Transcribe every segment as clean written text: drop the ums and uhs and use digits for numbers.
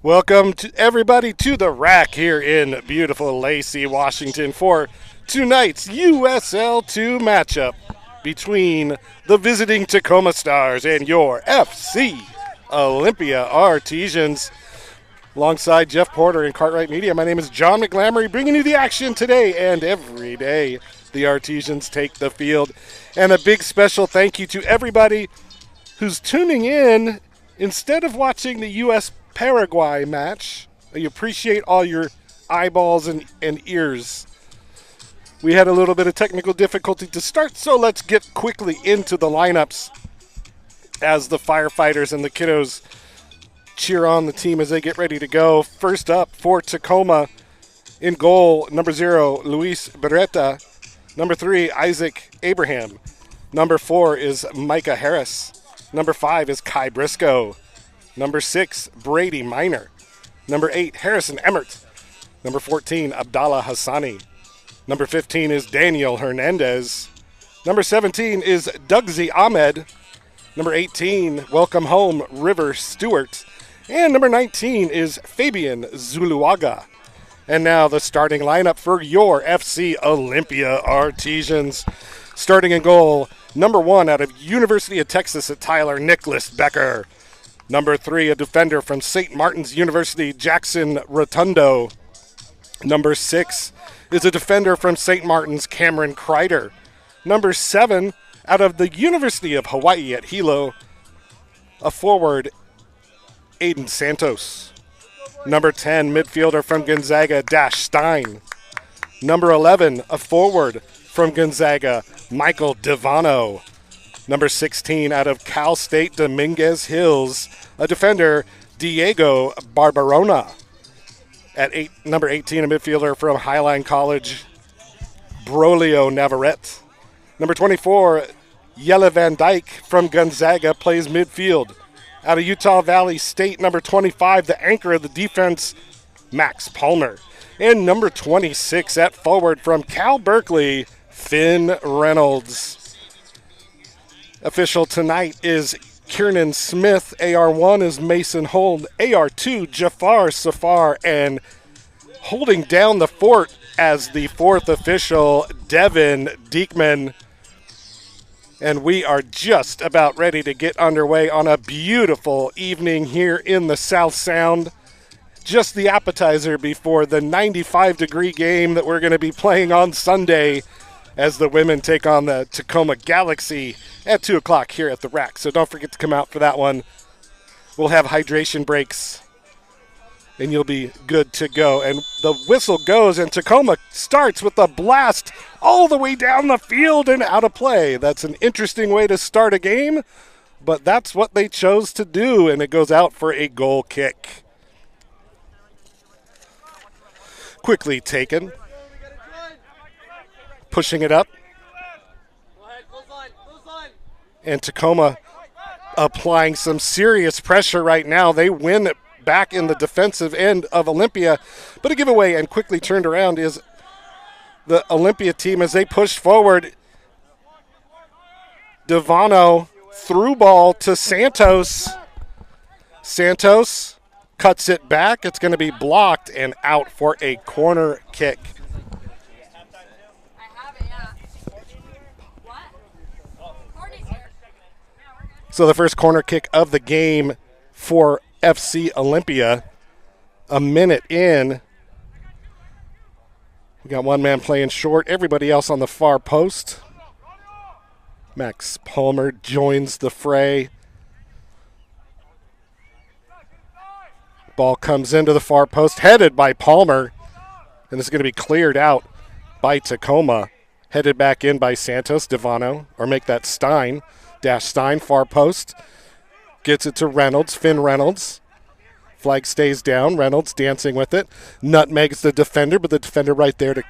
Welcome to everybody to the rack here in beautiful Lacey, Washington for tonight's USL 2 matchup between the visiting Tacoma Stars and your FC Olympia Artesians. Alongside Jeff Porter and Cartwright Media, my name is John McGlamory, bringing you the action today and every day. The Artesians take the field. And a big special thank you to everybody who's tuning in instead of watching the U.S. Paraguay match. We appreciate all your eyeballs and ears. We had a little bit of technical difficulty to start, so let's get quickly into the lineups as the firefighters and the kiddos cheer on the team as they get ready to go. First up for Tacoma, in goal, number 0, Luis Beretta. Number 3, Isaac Abraham. Number 4 is Micah Harris. Number 5 is Kai Briscoe. Number 6, Brady Miner. Number 8, Harrison Emmert. Number 14, Abdallah Hassani. Number 15 is Daniel Hernandez. Number 17 is Dugzy Ahmed. Number 18, welcome home, River Stewart. And number 19 is Fabian Zuluaga. And now the starting lineup for your FC Olympia Artesians. Starting in goal, number 1 out of University of Texas at Tyler, Nicholas Becker. Number 3, a defender from St. Martin's University, Jackson Rotundo. Number 6 is a defender from St. Martin's, Cameron Kreider. Number 7, out of the University of Hawaii at Hilo, a forward, Aiden Santos. Number 10, midfielder from Gonzaga, Dash Stein. Number 11, a forward from Gonzaga, Michael Devano. Number 16, out of Cal State Dominguez Hills, a defender, Diego Barbarona. At number 18, a midfielder from Highline College, Brolio Navarrete. Number 24, Jelle Van Dyke from Gonzaga plays midfield. Out of Utah Valley State, number 25, the anchor of the defense, Max Palmer. And number 26 at forward from Cal Berkeley, Finn Reynolds. Official tonight is Kiernan Smith. AR1 is Mason Hold. AR2, Jafar Safar. And holding down the fort as the fourth official, Devin Diekman. And we are just about ready to get underway on a beautiful evening here in the South Sound. Just the appetizer before the 95-degree game that we're going to be playing on Sunday as the women take on the Tacoma Galaxy at 2 o'clock here at the rack. So don't forget to come out for that one. We'll have hydration breaks, and you'll be good to go. And the whistle goes, and Tacoma starts with a blast all the way down the field and out of play. That's an interesting way to start a game, but that's what they chose to do, and it goes out for a goal kick. Quickly taken. Pushing it up. And Tacoma applying some serious pressure right now. They win it back in the defensive end of Olympia. But a giveaway and quickly turned around is the Olympia team as they push forward. Devano through ball to Santos. Santos cuts it back. It's going to be blocked and out for a corner kick. So the first corner kick of the game for FC Olympia. A minute in. We got one man playing short. Everybody else on the far post. Max Palmer joins the fray. Ball comes into the far post, headed by Palmer. And it's going to be cleared out by Tacoma. Headed back in by Santos, Devano, or make that Stein. Dash Stein, far post. Gets it to Reynolds, Finn Reynolds. Flag stays down, Reynolds dancing with it. Nutmegs the defender, but the defender right there to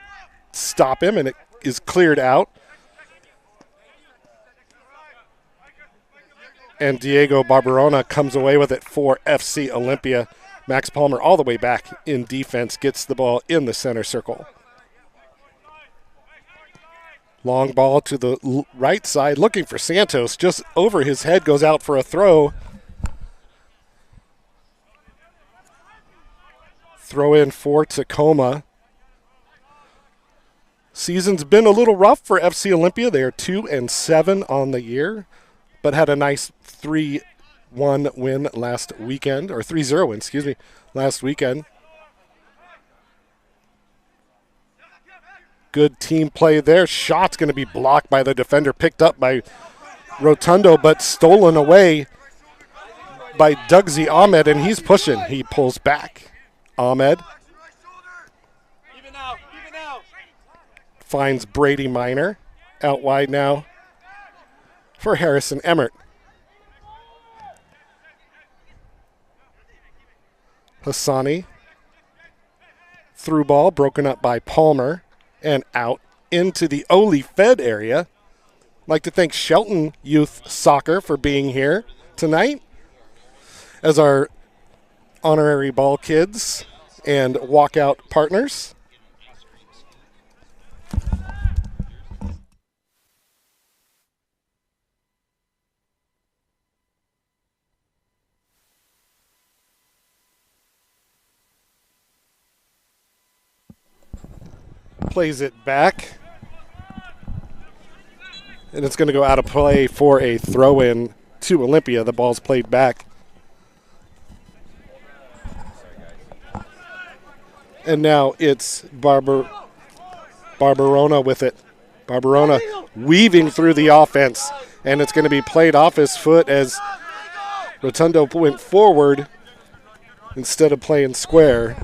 stop him, and it is cleared out. And Diego Barbarona comes away with it for FC Olympia. Max Palmer all the way back in defense, gets the ball in the center circle. Long ball to the right side, looking for Santos. Just over his head, goes out for a throw. throw in for Tacoma. Season's been a little rough for FC Olympia. They are 2-7 on the year, but had a nice 3-1 win last weekend, or 3-0 win, excuse me, last weekend. Good team play there. Shot's going to be blocked by the defender, picked up by Rotundo, but stolen away by Dugsy Ahmed, and he's pushing. He pulls back. Ahmed finds Brady Minor. Out wide now for Harrison Emmert. Hassani. Through ball, broken up by Palmer, and out into the Ole Fed area. I'd like to thank Shelton Youth Soccer for being here tonight as our honorary ball kids and walkout partners. Plays it back. And it's going to go out of play for a throw-in to Olympia. The ball's played back. And now it's Barbarona with it. Barbarona weaving through the offense. And it's going to be played off his foot as Rotundo went forward instead of playing square.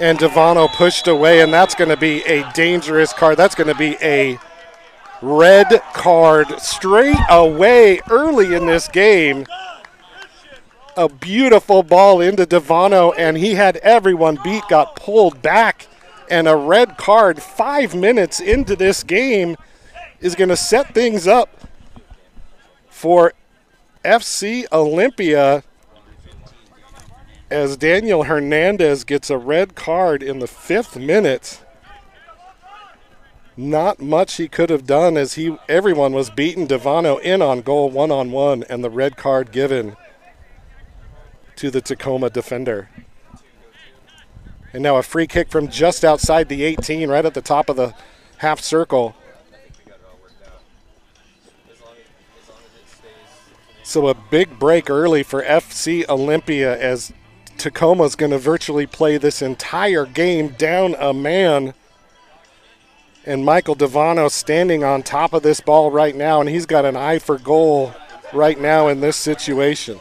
And Devano pushed away, and that's going to be a dangerous card. That's going to be a red card straight away early in this game. A beautiful ball into Devano, and he had everyone beat, got pulled back, and a red card 5 minutes into this game is going to set things up for FC Olympia, as Daniel Hernandez gets a red card in the 5th minute. Not much he could have done as everyone was beaten. Devano in on goal 1-on-1, and the red card given to the Tacoma defender. And now a free kick from just outside the 18, right at the top of the half circle. So a big break early for FC Olympia as Tacoma's going to virtually play this entire game down a man. And Michael Devano standing on top of this ball right now, and he's got an eye for goal right now in this situation.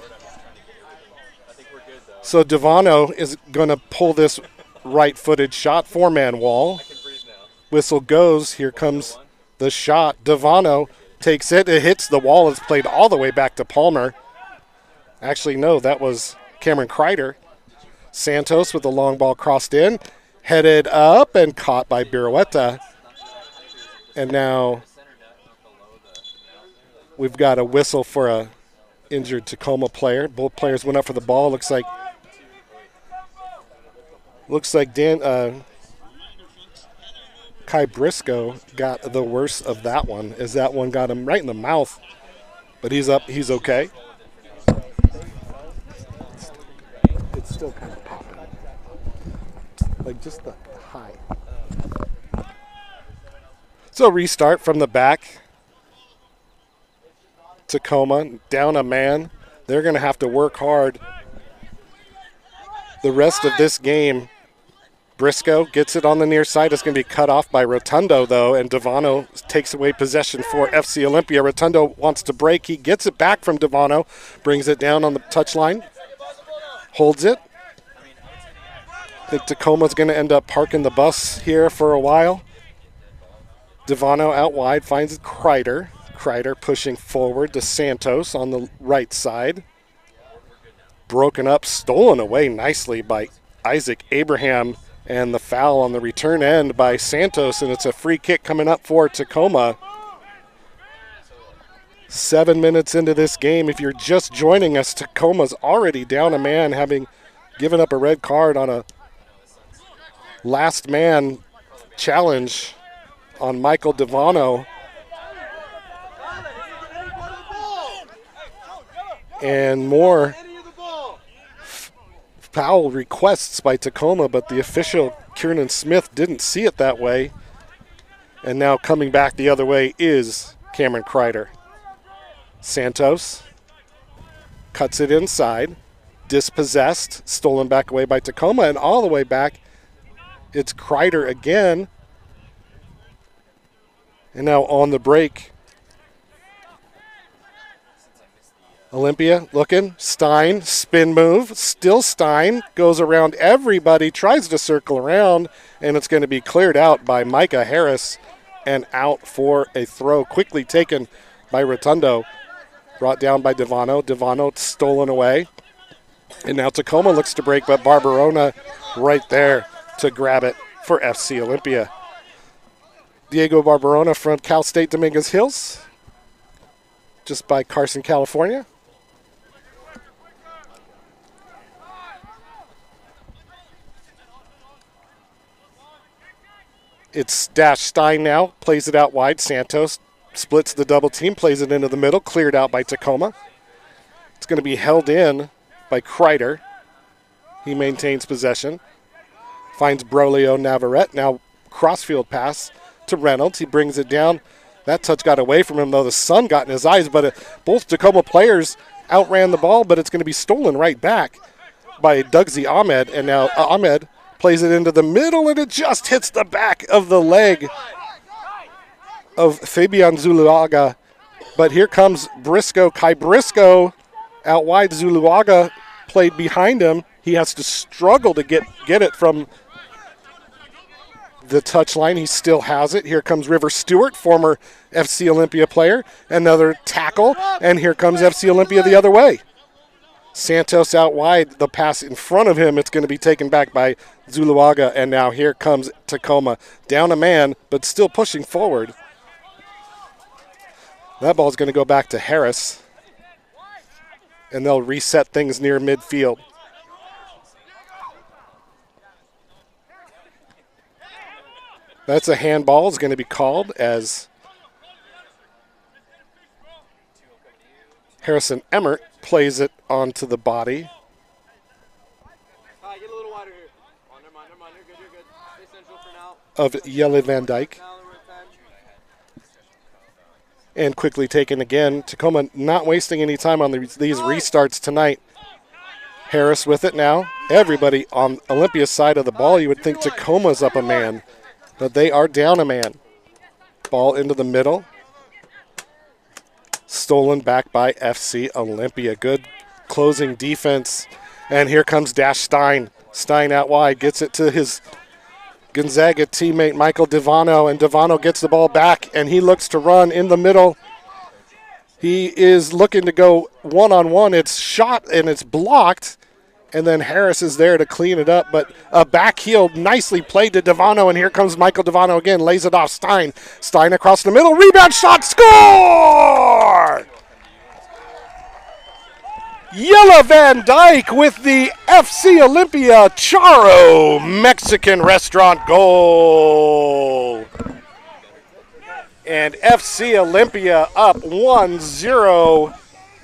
So Devano is going to pull this right-footed shot, 4-man wall. Whistle goes. Here comes the shot. Devano takes it. It hits the wall. It's played all the way back to Palmer. Actually, no, that was Cameron Kreider. Santos with the long ball crossed in, headed up and caught by Birueta. And now we've got a whistle for a injured Tacoma player. Both players went up for the ball. Looks like Kai Briscoe got the worst of that one, as that one got him right in the mouth. But he's up. He's okay. It's still kind of popping. Like just the high. So restart from the back. Tacoma down a man. They're going to have to work hard the rest of this game. Briscoe gets it on the near side. It's going to be cut off by Rotundo, though, and Devano takes away possession for FC Olympia. Rotundo wants to break. He gets it back from Devano, brings it down on the touchline, holds it. I think Tacoma's going to end up parking the bus here for a while. Devano out wide finds Kreider. Kreider pushing forward to Santos on the right side. Broken up, stolen away nicely by Isaac Abraham, and the foul on the return end by Santos, and it's a free kick coming up for Tacoma. 7 minutes into this game. If you're just joining us, Tacoma's already down a man, having given up a red card on a last man challenge on Michael Devano. And more foul requests by Tacoma, but the official, Kiernan Smith, didn't see it that way. And now coming back the other way is Cameron Kreider. Santos cuts it inside, dispossessed, stolen back away by Tacoma, and all the way back, it's Kreider again. And now on the break, Olympia looking, Stein, spin move, still Stein, goes around everybody, tries to circle around, and it's going to be cleared out by Micah Harris and out for a throw, quickly taken by Rotundo, brought down by Devano. Devano stolen away, and now Tacoma looks to break, but Barbarona right there to grab it for FC Olympia. Diego Barbarona from Cal State Dominguez Hills, just by Carson, California. It's Dash Stein now, plays it out wide. Santos splits the double team, plays it into the middle, cleared out by Tacoma. It's going to be held in by Kreider. He maintains possession. Finds Brolio Navarrete. Now crossfield pass to Reynolds. He brings it down. That touch got away from him, though the sun got in his eyes. But both Tacoma players outran the ball, but it's going to be stolen right back by Dugsy Ahmed. And now Ahmed plays it into the middle, and it just hits the back of the leg of Fabian Zuluaga. But here comes Briscoe. Kai Briscoe out wide. Zuluaga played behind him. He has to struggle to get it from the touchline. He still has it. Here comes River Stewart, former FC Olympia player. Another tackle, and here comes FC Olympia the other way. Santos out wide, the pass in front of him. It's going to be taken back by Zuluaga, and now here comes Tacoma. Down a man, but still pushing forward. That ball is going to go back to Harris, and they'll reset things near midfield. That's a handball. Is going to be called as Harrison Emmert plays it onto the body of Jelle Van Dyke. And quickly taken again. Tacoma not wasting any time on these restarts tonight. Harris with it now. Everybody on Olympia's side of the ball, you would think Tacoma's up a man, but they are down a man. Ball into the middle. Stolen back by FC Olympia. Good closing defense. And here comes Dash Stein. Stein out wide, gets it to his Gonzaga teammate Michael Devano, and Devano gets the ball back, and he looks to run in the middle. He is looking to go one-on-one. It's shot, and it's blocked, and then Harris is there to clean it up, but a back heel nicely played to Devano, and here comes Michael Devano again, lays it off Stein. Stein across the middle, rebound shot, score! Jelle Van Dyke with the FC Olympia Charo Mexican restaurant goal. And FC Olympia up 1-0.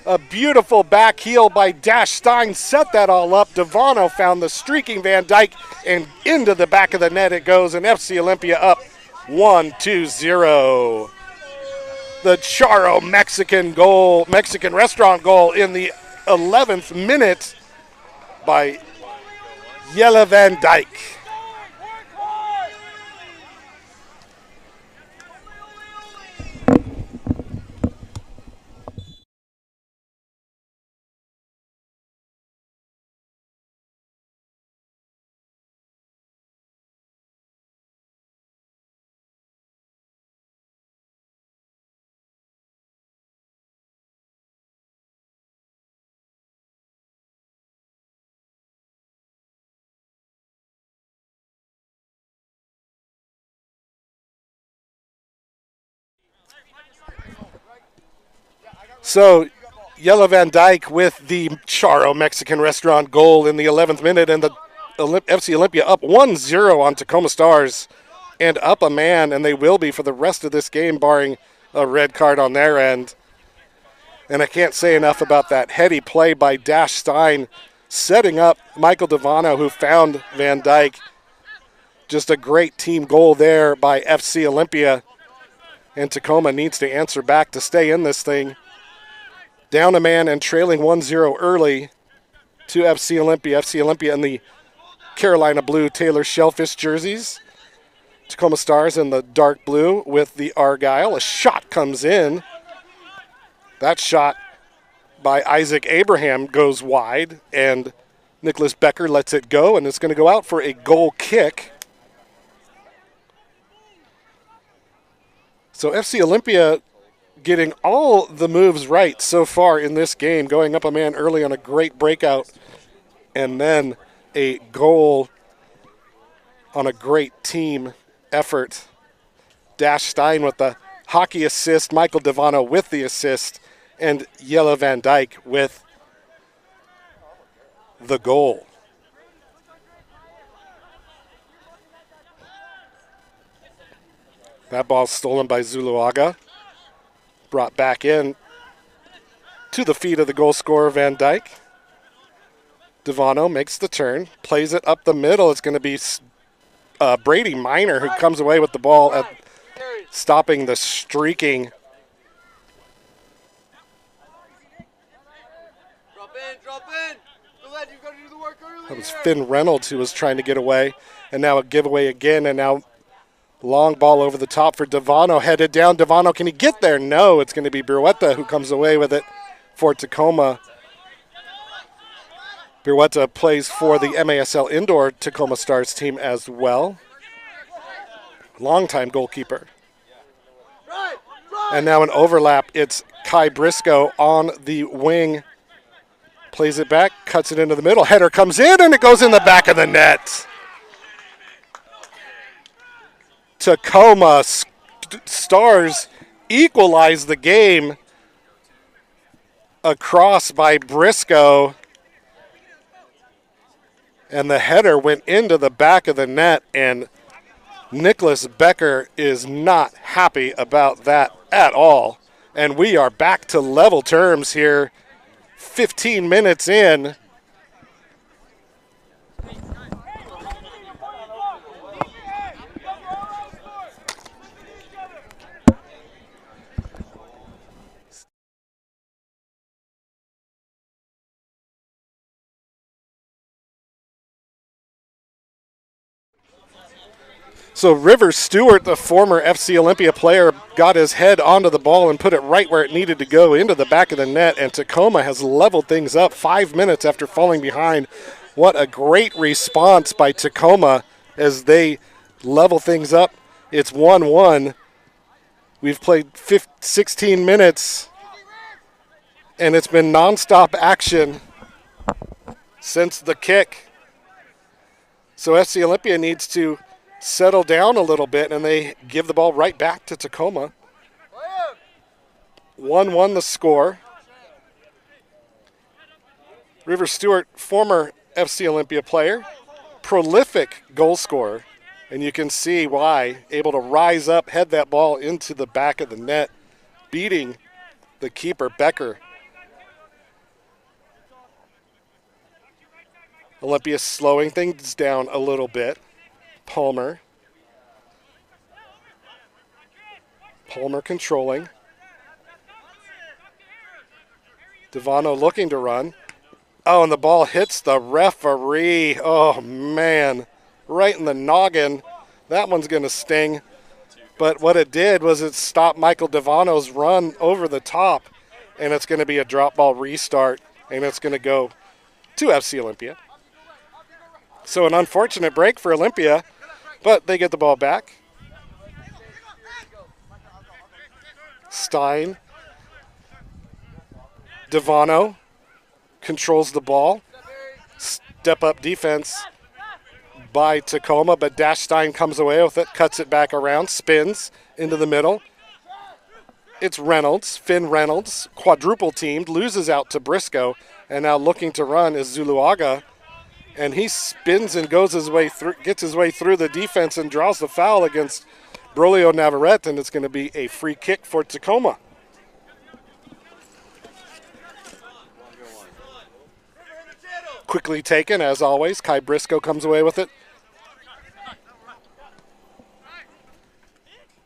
A beautiful back heel by Dash Stein set that all up. Devano found the streaking Van Dyke, and into the back of the net it goes, and FC Olympia up 1-0. The Charo Mexican restaurant goal in the 11th minute by Jelle Van Dyke. So Yella Van Dyke with the Charo Mexican restaurant goal in the 11th minute, and the FC Olympia up 1-0 on Tacoma Stars and up a man, and they will be for the rest of this game, barring a red card on their end. And I can't say enough about that heady play by Dash Stein, setting up Michael Devano, who found Van Dyke. Just a great team goal there by FC Olympia. And Tacoma needs to answer back to stay in this thing. Down a man and trailing 1-0 early to FC Olympia. FC Olympia in the Carolina blue Taylor Shellfish jerseys. Tacoma Stars in the dark blue with the Argyle. A shot comes in. That shot by Isaac Abraham goes wide, and Nicholas Becker lets it go, and it's going to go out for a goal kick. So FC Olympia getting all the moves right so far in this game, going up a man early on a great breakout, and then a goal on a great team effort. Dash Stein with the hockey assist, Michael Devano with the assist, and Yella Van Dyke with the goal. That ball stolen by Zuluaga. Brought back in to the feet of the goal scorer, Van Dyke. Devano makes the turn, plays it up the middle. It's going to be Brady Miner who comes away with the ball, at stopping the streaking. Drop in. You've got to do the work early. That was Finn Reynolds who was trying to get away. And now a giveaway again, and now long ball over the top for Devano, headed down. Devano, can he get there? No, it's going to be Birueta who comes away with it for Tacoma. Birueta plays for the MASL Indoor Tacoma Stars team as well. Longtime goalkeeper. And now an overlap. It's Kai Briscoe on the wing. Plays it back, cuts it into the middle. Header comes in, and it goes in the back of the net. Tacoma Stars equalize the game. A cross by Briscoe. And the header went into the back of the net, and Nicholas Becker is not happy about that at all. And we are back to level terms here, 15 minutes in. So Rivers Stewart, the former FC Olympia player, got his head onto the ball and put it right where it needed to go, into the back of the net, and Tacoma has leveled things up 5 minutes after falling behind. What a great response by Tacoma as they level things up. It's 1-1. We've played 16 minutes, and it's been nonstop action since the kick. So FC Olympia needs to settle down a little bit, and they give the ball right back to Tacoma. 1-1 the score. River Stewart, former FC Olympia player, prolific goal scorer, and you can see why, able to rise up, head that ball into the back of the net, beating the keeper, Becker. Olympia slowing things down a little bit. Palmer controlling. Devano looking to run. Oh, and the ball hits the referee. Oh, man. Right in the noggin. That one's going to sting. But what it did was it stopped Michael Devano's run over the top, and it's going to be a drop ball restart, and it's going to go to FC Olympia. So an unfortunate break for Olympia, but they get the ball back. Stein. Devano controls the ball. Step up defense by Tacoma, but Dash Stein comes away with it, cuts it back around, spins into the middle. it's Reynolds, Finn Reynolds, quadruple teamed, loses out to Briscoe, and now looking to run is Zuluaga, and he spins and goes his way through, gets his way through the defense and draws the foul against Brolio Navarrete, and it's going to be a free kick for Tacoma. Quickly taken, as always. Kai Briscoe comes away with it.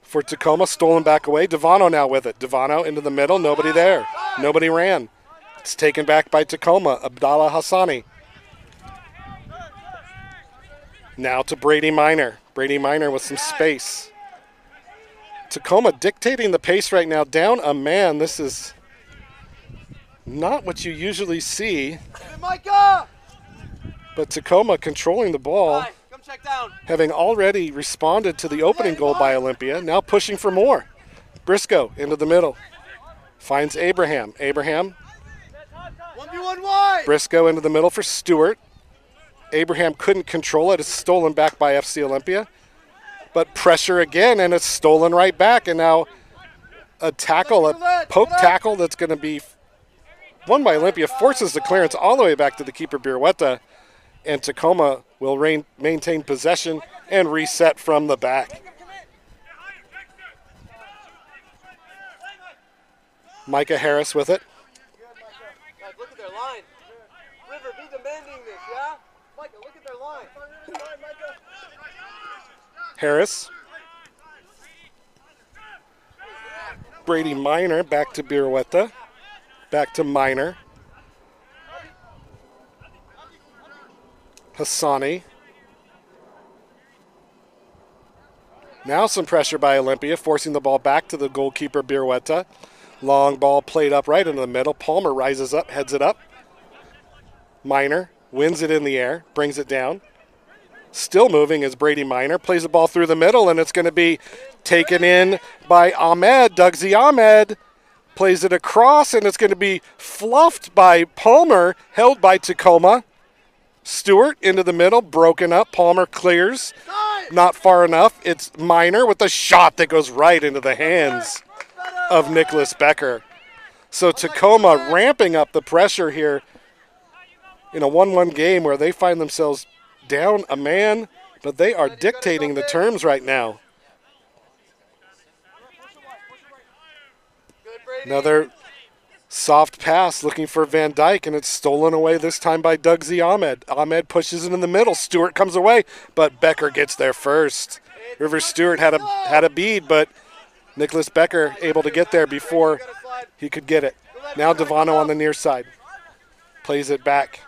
For Tacoma, stolen back away. Devano now with it. Devano into the middle, nobody there. Nobody ran. It's taken back by Tacoma, Abdallah Hassani. Now to Brady Minor. Brady Minor with some space. Tacoma dictating the pace right now, down a man. This is not what you usually see. But Tacoma controlling the ball, having already responded to the opening goal by Olympia, now pushing for more. Briscoe into the middle. Finds Abraham. Abraham. 1v1 wide. Briscoe into the middle for Stewart. Abraham couldn't control it. It's stolen back by FC Olympia. But pressure again, and it's stolen right back. And now a tackle, a poke tackle that's going to be won by Olympia, forces the clearance all the way back to the keeper, Birueta. And Tacoma will maintain possession and reset from the back. Micah Harris with it. Guys, look at their line. River, be demanding this, yeah? Micah, look at their line. Harris. Brady Minor back to Birueta. Back to Minor. Hassani. Now some pressure by Olympia, forcing the ball back to the goalkeeper, Birueta. Long ball played up right into the middle. Palmer rises up, heads it up. Minor wins it in the air, brings it down. Still moving is Brady Minor. Plays the ball through the middle, and it's going to be taken in by Ahmed. Dougsie Ahmed plays it across, and it's going to be fluffed by Palmer, held by Tacoma. Stewart into the middle, broken up. Palmer clears. Not far enough. It's Minor with a shot that goes right into the hands of Nicholas Becker. So Tacoma ramping up the pressure here in a 1-1 game where they find themselves down a man, but they are dictating the terms right now. Another soft pass looking for Van Dyke, and it's stolen away this time by Dougsie Ahmed. Ahmed pushes it in the middle. Stewart comes away, but Becker gets there first. River Stewart had a bead, but Nicholas Becker able to get there before he could get it. Now Devano on the near side. Plays it back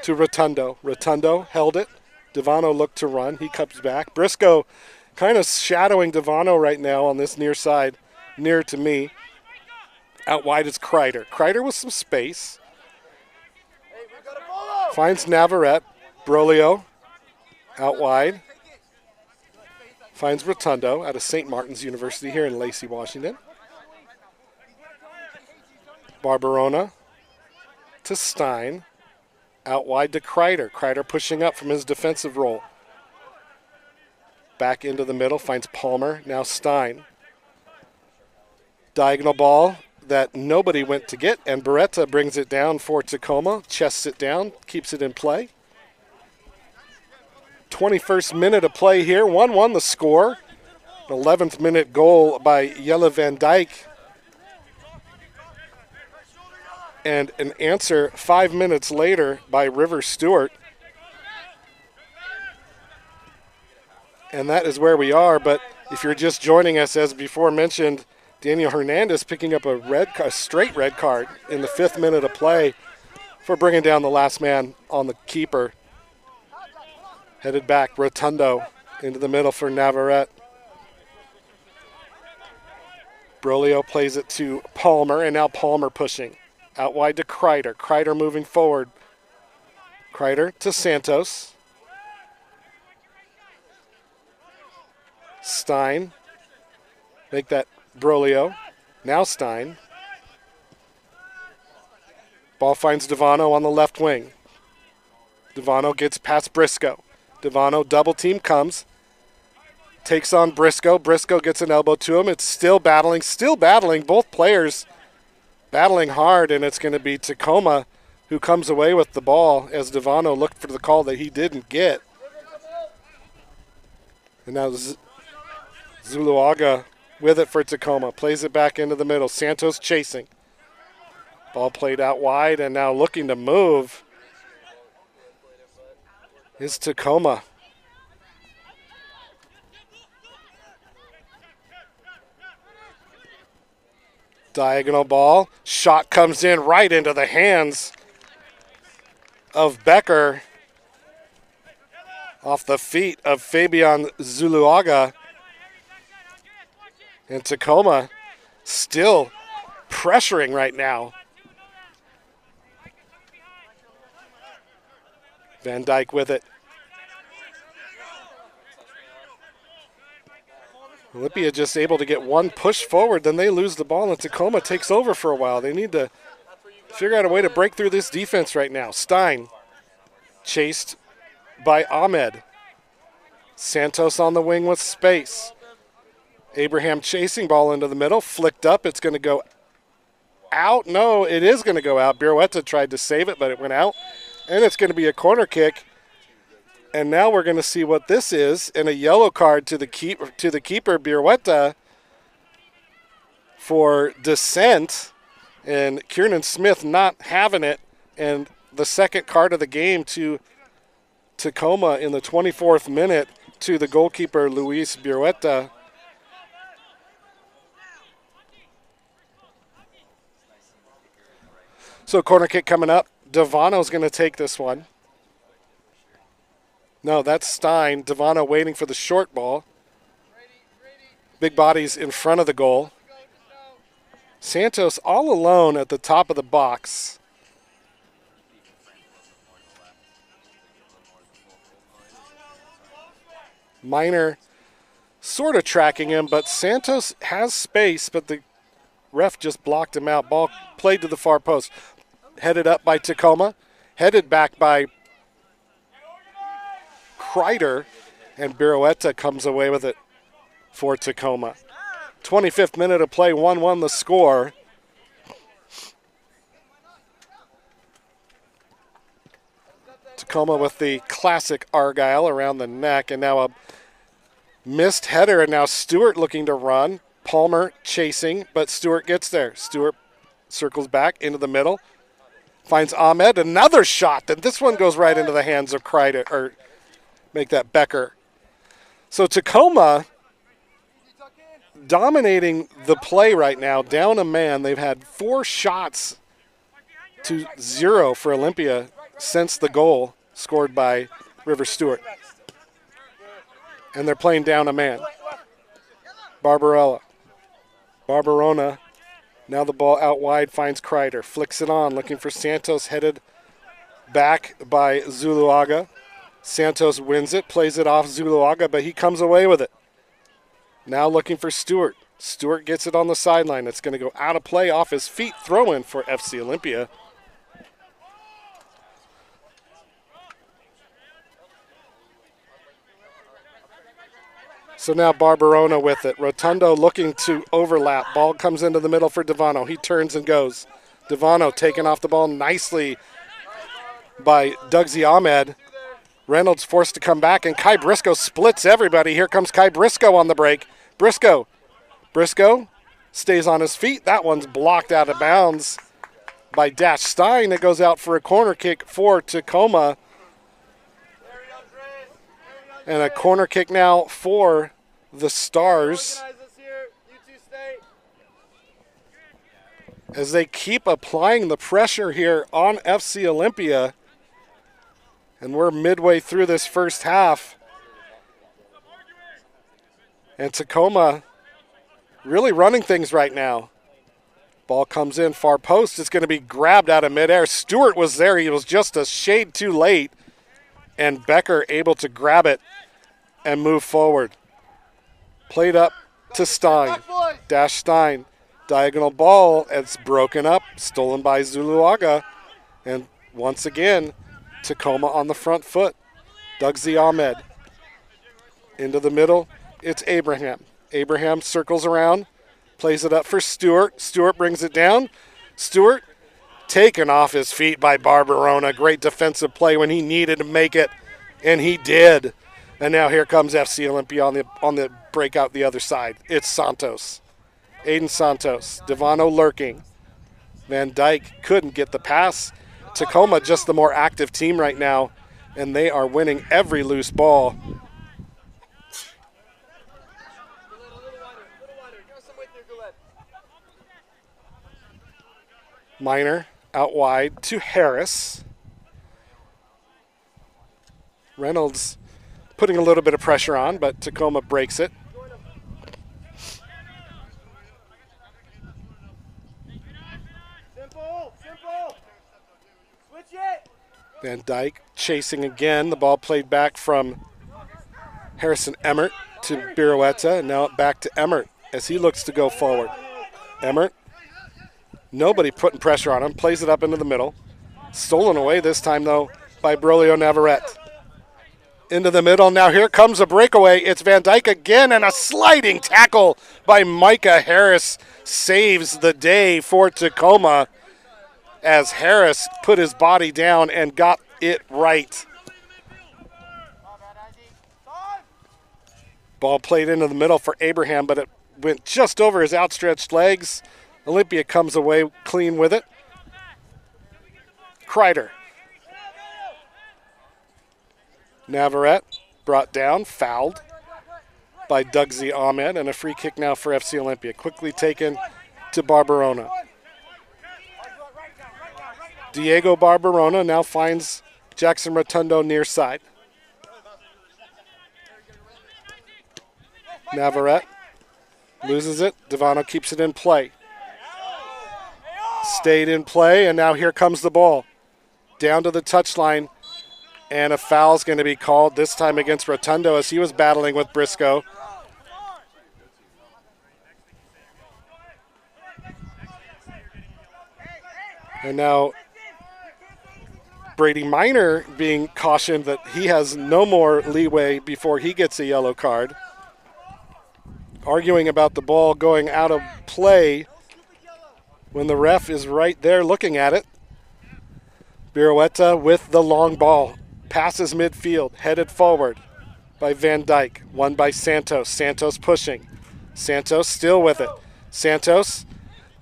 to Rotundo. Rotundo held it. Devano looked to run. He comes back. Briscoe kind of shadowing Devano right now on this near side, near to me. Out wide is Kreider. Kreider with some space. Finds Navarrete. Brolio out wide. Finds Rotundo out of St. Martin's University here in Lacey, Washington. Barbarona to Stein. Out wide to Kreider. Kreider pushing up from his defensive role. Back into the middle. Finds Palmer. Now Stein. Diagonal ball that nobody went to get, and Beretta brings it down for Tacoma. Chests it down. Keeps it in play. 21st minute of play here. 1-1 the score. An 11th minute goal by Jelle Van Dyke. And an answer 5 minutes later by River Stewart. And that is where we are. But if you're just joining us, as before mentioned, Daniel Hernandez picking up a straight red card in the 5th minute of play for bringing down the last man on the keeper. Headed back, Rotundo into the middle for Navarrete. Brolio plays it to Palmer, and now Palmer pushing. Out wide to Kreider. Kreider moving forward. Kreider to Santos. Stein. Make that Brolio. Now Stein. Ball finds Devano on the left wing. Devano gets past Briscoe. Devano double team comes Takes on Briscoe. Briscoe gets an elbow to him. It's still battling. Both players battling hard, and it's going to be Tacoma who comes away with the ball as Devano looked for the call that he didn't get. And now Zuluaga with it for Tacoma. Plays it back into the middle. Santos chasing. Ball played out wide, and now looking to move is Tacoma. Diagonal ball. Shot comes in right into the hands of Becker. Off the feet of Fabian Zuluaga. And Tacoma still pressuring right now. Van Dyke with it. Olympia just able to get one push forward, then they lose the ball, and Tacoma takes over for a while. They need to figure out a way to break through this defense right now. Stein chased by Ahmed. Santos on the wing with space. Abraham chasing, ball into the middle, flicked up. It's going to go out. No, it is going to go out. Birueta tried to save it, but it went out. And it's going to be a corner kick. And now we're going to see what this is, and a yellow card to the keeper, Birueta, for dissent. And Kiernan Smith not having it. And the second card of the game to Tacoma in the 24th minute to the goalkeeper, Luis Birueta. So corner kick coming up. Devano's going to take this one. No, that's Stein. Devano waiting for the short ball. Big bodies in front of the goal. Santos all alone at the top of the box. Minor sort of tracking him, but Santos has space, but the ref just blocked him out. Ball played to the far post. Headed up by Tacoma. Headed back by Kreider, and Birueta comes away with it for Tacoma. 25th minute of play, 1-1 the score. Tacoma with the classic Argyle around the neck, and now a missed header, and now Stewart looking to run. Palmer chasing, but Stewart gets there. Stewart circles back into the middle, finds Ahmed, another shot, and this one goes right into the hands of Kreider, or make that Becker. So Tacoma dominating the play right now, down a man. They've had 4 shots to 0 for Olympia since the goal scored by River Stewart. And they're playing down a man. Barbarona. Now the ball out wide finds Kreider. Flicks it on, looking for Santos, headed back by Zuluaga. Santos wins it, plays it off Zuluaga, but he comes away with it. Now looking for Stewart. Stewart gets it on the sideline. It's going to go out of play off his feet. Throw in for FC Olympia. So now Barbarona with it. Rotundo looking to overlap. Ball comes into the middle for Devano. He turns and goes. Devano taking off the ball nicely by Dougsy Ahmed. Reynolds forced to come back, and Kai Briscoe splits everybody. Here comes Kai Briscoe on the break. Briscoe stays on his feet. That one's blocked out of bounds by Dash Stein. It goes out for a corner kick for Tacoma. And a corner kick now for the Stars, as they keep applying the pressure here on FC Olympia. And we're midway through this first half. And Tacoma really running things right now. Ball comes in, far post. It's going to be grabbed out of midair. Stewart was there. He was just a shade too late. And Becker able to grab it and move forward. Played up to Stein. Dash Stein. Diagonal ball. It's broken up. Stolen by Zuluaga. And once again, Tacoma on the front foot. Dougsy Ahmed into the middle. It's Abraham. Abraham circles around, plays it up for Stewart. Stewart brings it down. Stewart taken off his feet by Barbarona. Great defensive play when he needed to make it, and he did. And now here comes FC Olympia on the breakout the other side. It's Santos. Aiden Santos. Devano lurking. Van Dyke couldn't get the pass. Tacoma just the more active team right now, and they are winning every loose ball. Minor out wide to Harris. Reynolds putting a little bit of pressure on, but Tacoma breaks it. Simple. Switch it. Van Dyke chasing again. The ball played back from Harrison Emmert to Birueta, and now back to Emmert as he looks to go forward. Emmert, nobody putting pressure on him, plays it up into the middle. Stolen away this time, though, by Brolio Navarrete. Into the middle, now here comes a breakaway. It's Van Dyke again, and a sliding tackle by Micah Harris saves the day for Tacoma as Harris put his body down and got it right. Ball played into the middle for Abraham, but it went just over his outstretched legs. Olympia comes away clean with it. Kreider. Navarrete brought down, fouled by Dugsy Ahmed, and a free kick now for FC Olympia. Quickly taken to Barbarona. Diego Barbarona now finds Jackson Rotundo near side. Navarrete loses it. Devano keeps it in play. Stayed in play, and now here comes the ball. Down to the touchline, and a foul's going to be called, this time against Rotundo as he was battling with Briscoe. And now Brady Minor being cautioned that he has no more leeway before he gets a yellow card. Arguing about the ball going out of play when the ref is right there looking at it. Birueta with the long ball. Passes midfield, headed forward by Van Dyke. Won by Santos. Santos pushing. Santos still with it. Santos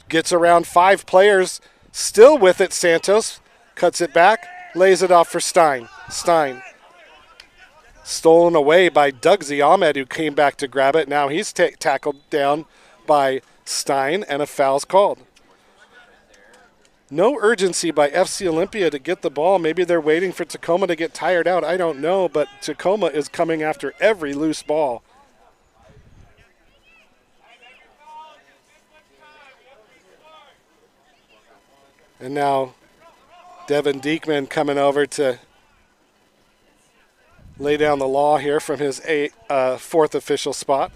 gets around 5 players. Still with it, Santos. Cuts it back, lays it off for Stein. Stein. Stolen away by Dugsy Ahmed, who came back to grab it. Now he's tackled down by Stein, and a foul's called. No urgency by FC Olympia to get the ball. Maybe they're waiting for Tacoma to get tired out. I don't know, but Tacoma is coming after every loose ball. And now Devin Diekman coming over to lay down the law here from his 4th official spot.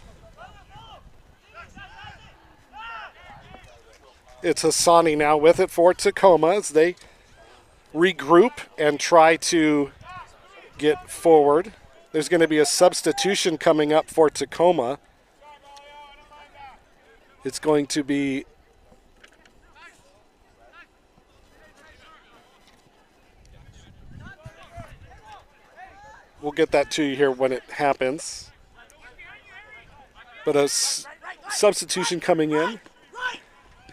It's Hassani now with it for Tacoma as they regroup and try to get forward. There's going to be a substitution coming up for Tacoma. It's going to be we'll get that to you here when it happens. But a substitution coming in.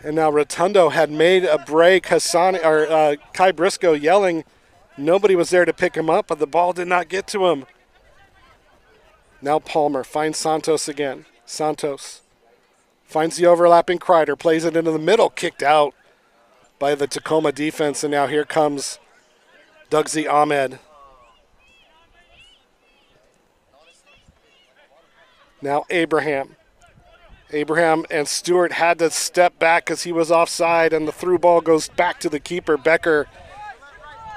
And now Rotundo had made a break. Kai Briscoe yelling. Nobody was there to pick him up, but the ball did not get to him. Now Palmer finds Santos again. Santos finds the overlapping Kreider, plays it into the middle, kicked out by the Tacoma defense, and now here comes Dugsy Ahmed. Now Abraham. Abraham and Stewart had to step back because he was offside, and the through ball goes back to the keeper, Becker.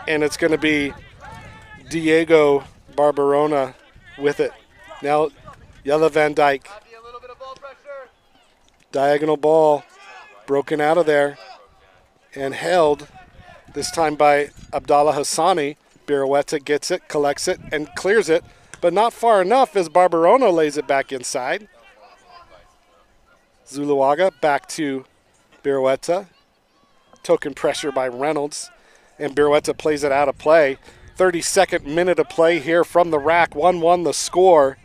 And it's going to be Diego Barbarona with it. Now Yella Van Dyke. Diagonal ball broken out of there and held, this time by Abdallah Hassani. Birueta gets it, collects it, and clears it. but not far enough as Barberona lays it back inside. Zuluaga back to Birueta. Token pressure by Reynolds, and Birueta plays it out of play. 32nd minute of play here from the rack. 1-1 the score.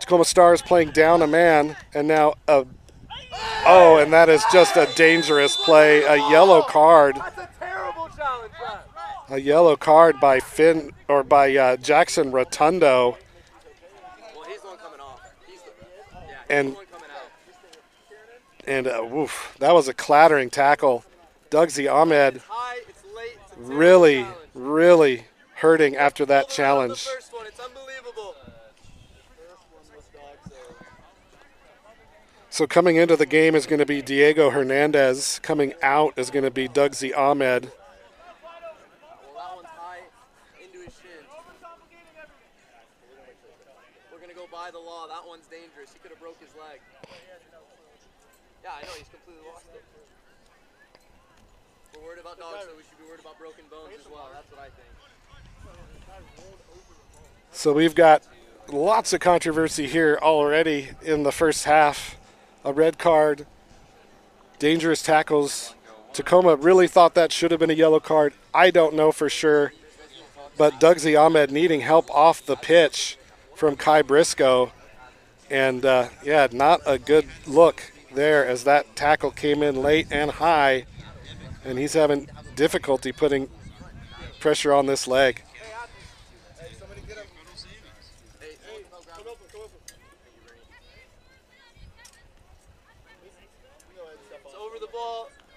Tacoma Stars playing down a man, and now and that is just a dangerous play. A yellow card. That's a terrible challenge, Brad. A yellow card by Jackson Rotundo. Well, he's the one coming off. He's the And one coming out. woof, that was a clattering tackle. Dugsy Ahmed It's high, it's late, it's a terrible really, challenge. really hurting after that The challenge. first one, it's unbelievable. So coming into the game is going to be Diego Hernandez. Coming out is going to be Dugsy Ahmed. Well, that one's high into his shin. We're going to go by the law. That one's dangerous. He could have broke his leg. Yeah, I know. He's completely lost it. We're worried about dogs, so we should be worried about broken bones as well. That's what I think. So we've got lots of controversy here already in the first half. A red card, dangerous tackles. Tacoma really thought that should have been a yellow card. I don't know for sure. But Dugsy Ahmed needing help off the pitch from Kai Briscoe. And, not a good look there as that tackle came in late and high. And he's having difficulty putting pressure on this leg.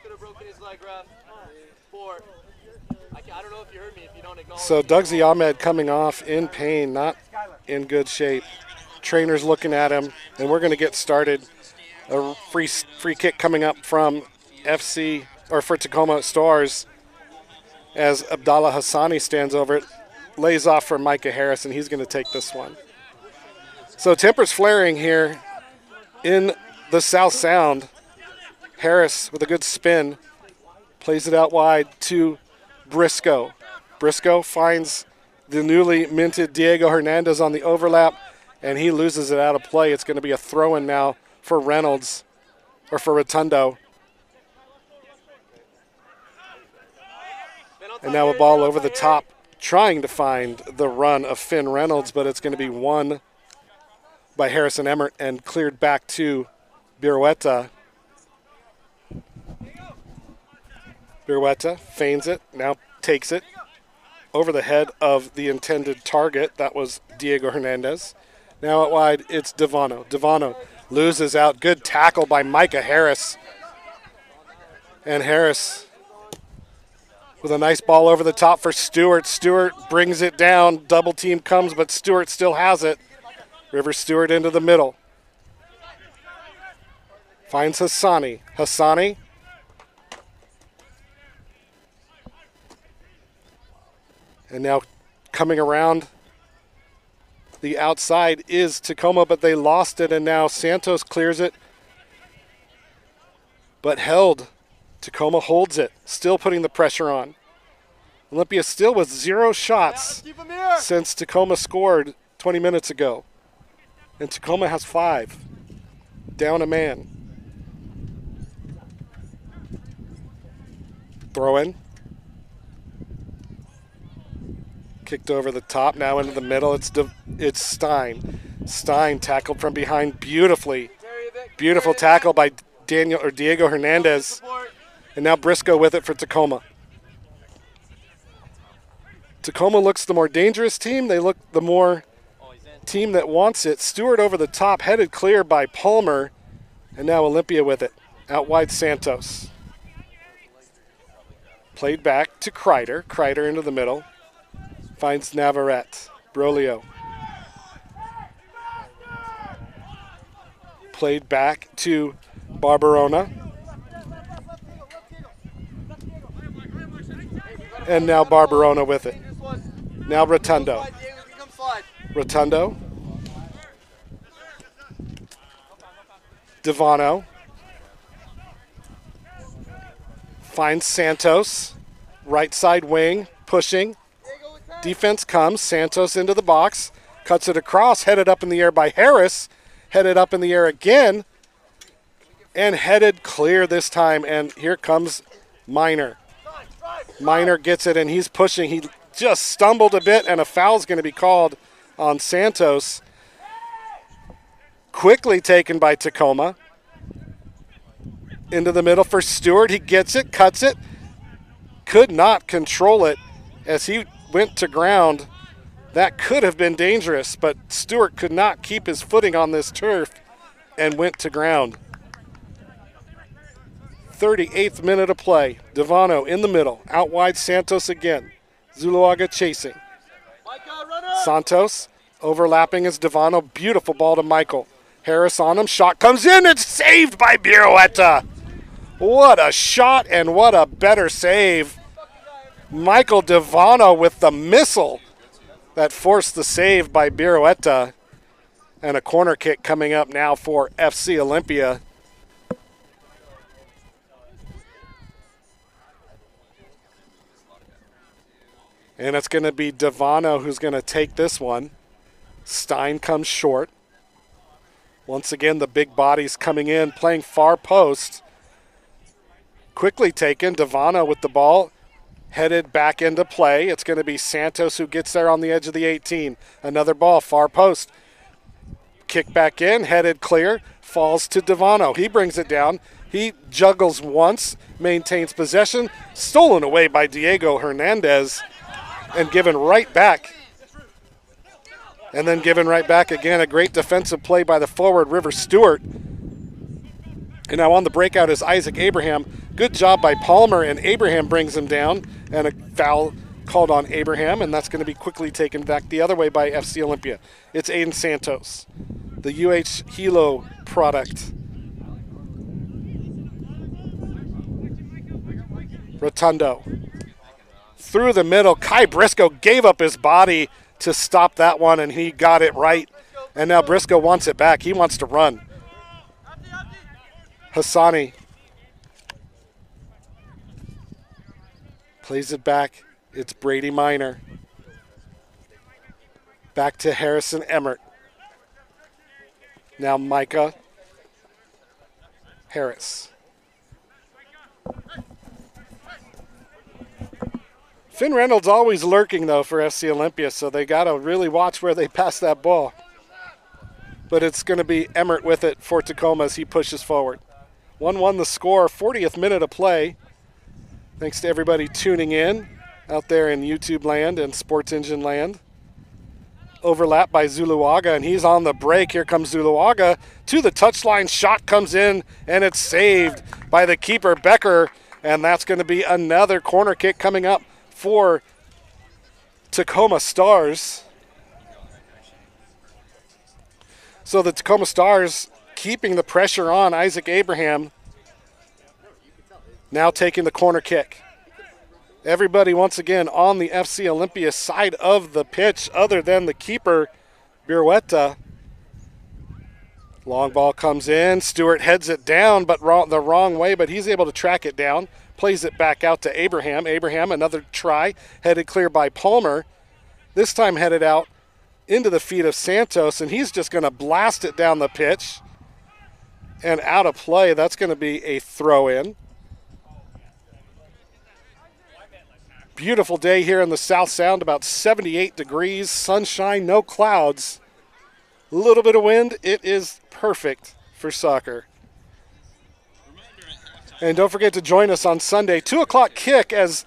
Could have broken his leg, ref. 4. I don't know if you heard me if you don't acknowledge. So Dugsy Ahmed coming off in pain, not in good shape. Trainer's looking at him, and we're going to get started. A free kick coming up from for Tacoma Stars as Abdallah Hassani stands over it, lays off for Micah Harris, and he's going to take this one. So tempers flaring here in the South Sound. Harris with a good spin, plays it out wide to Briscoe. Briscoe finds the newly minted Diego Hernandez on the overlap, and he loses it out of play. It's going to be a throw-in now for Reynolds, or for Rotundo. And now a ball over the top, trying to find the run of Finn Reynolds, but it's going to be won by Harrison Emmert and cleared back to Birueta. Birueta feigns it, now takes it over the head of the intended target. That was Diego Hernandez. Now out wide, it's Devano. Devano loses out. Good tackle by Micah Harris. And Harris with a nice ball over the top for Stewart. Stewart brings it down. Double team comes, but Stewart still has it. River Stewart into the middle. Finds Hassani. Hassani. And now coming around the outside is Tacoma, but they lost it, and now Santos clears it. But held. Tacoma holds it, still putting the pressure on. Olympia still with 0 shots since Tacoma scored 20 minutes ago. And Tacoma has 5. Down a man. Throw in. Kicked over the top, now into the middle. It's Stein. Stein tackled from behind beautifully. Beautiful tackle by Diego Hernandez. And now Briscoe with it for Tacoma. Tacoma looks the more dangerous team. They look the more team that wants it. Stewart over the top, headed clear by Palmer. And now Olympia with it. Out wide Santos. Played back to Kreider. Kreider into the middle. Finds Navarrete. Brolio. Played back to Barberona. And now Barberona with it. Now Rotundo. Rotundo. Devano. Finds Santos. Right side wing. Pushing. Defense comes. Santos into the box. Cuts it across. Headed up in the air by Harris. Headed up in the air again. And headed clear this time. And here comes Minor. Minor gets it, and he's pushing. He just stumbled a bit, and a foul's going to be called on Santos. Quickly taken by Tacoma. Into the middle for Stewart. He gets it, cuts it. Could not control it as he went to ground. That could have been dangerous, but Stewart could not keep his footing on this turf and went to ground. 38th minute of play. Devano in the middle. Out wide, Santos again. Zuluaga chasing. Santos overlapping as Devano. Beautiful ball to Michael. Harris on him. Shot comes in. It's saved by Birueta. What a shot and what a better save. Michael Devano with the missile that forced the save by Birueta. And a corner kick coming up now for FC Olympia. And it's going to be Devano who's going to take this one. Stein comes short. Once again, the big bodies coming in, playing far post. Quickly taken. Devano with the ball. Headed back into play. It's going to be Santos who gets there on the edge of the 18. Another ball, far post. Kick back in, headed clear. Falls to Devano. He brings it down. He juggles once, maintains possession. Stolen away by Diego Hernandez. And given right back. And then given right back again. A great defensive play by the forward, River Stewart. And now on the breakout is Isaac Abraham. Good job by Palmer, and Abraham brings him down. And a foul called on Abraham, and that's going to be quickly taken back the other way by FC Olympia. It's Aiden Santos, the UH Hilo product. Rotundo. Through the middle, Kai Briscoe gave up his body to stop that one, and he got it right. And now Briscoe wants it back. He wants to run. Hassani plays it back. It's Brady Minor. Back to Harrison Emmert. Now Micah Harris. Finn Reynolds always lurking, though, for FC Olympia, so they got to really watch where they pass that ball. But it's going to be Emmert with it for Tacoma as he pushes forward. 1-1 the score, 40th minute of play. Thanks to everybody tuning in out there in YouTube land and Sports Engine land. Overlap by Zuluaga, and he's on the break. Here comes Zuluaga to the touchline. Shot comes in, and it's saved by the keeper, Becker. And that's going to be another corner kick coming up for Tacoma Stars. So the Tacoma Stars keeping the pressure on Isaac Abraham. Now taking the corner kick. Everybody once again on the FC Olympia side of the pitch other than the keeper, Birueta. Long ball comes in. Stewart heads it down but the wrong way, but he's able to track it down. Plays it back out to Abraham. Abraham, another try, headed clear by Palmer. This time headed out into the feet of Santos, and he's just going to blast it down the pitch. And out of play, that's going to be a throw-in. Beautiful day here in the South Sound, about 78 degrees, sunshine, no clouds. A little bit of wind, it is perfect for soccer. And don't forget to join us on Sunday, 2 o'clock kick as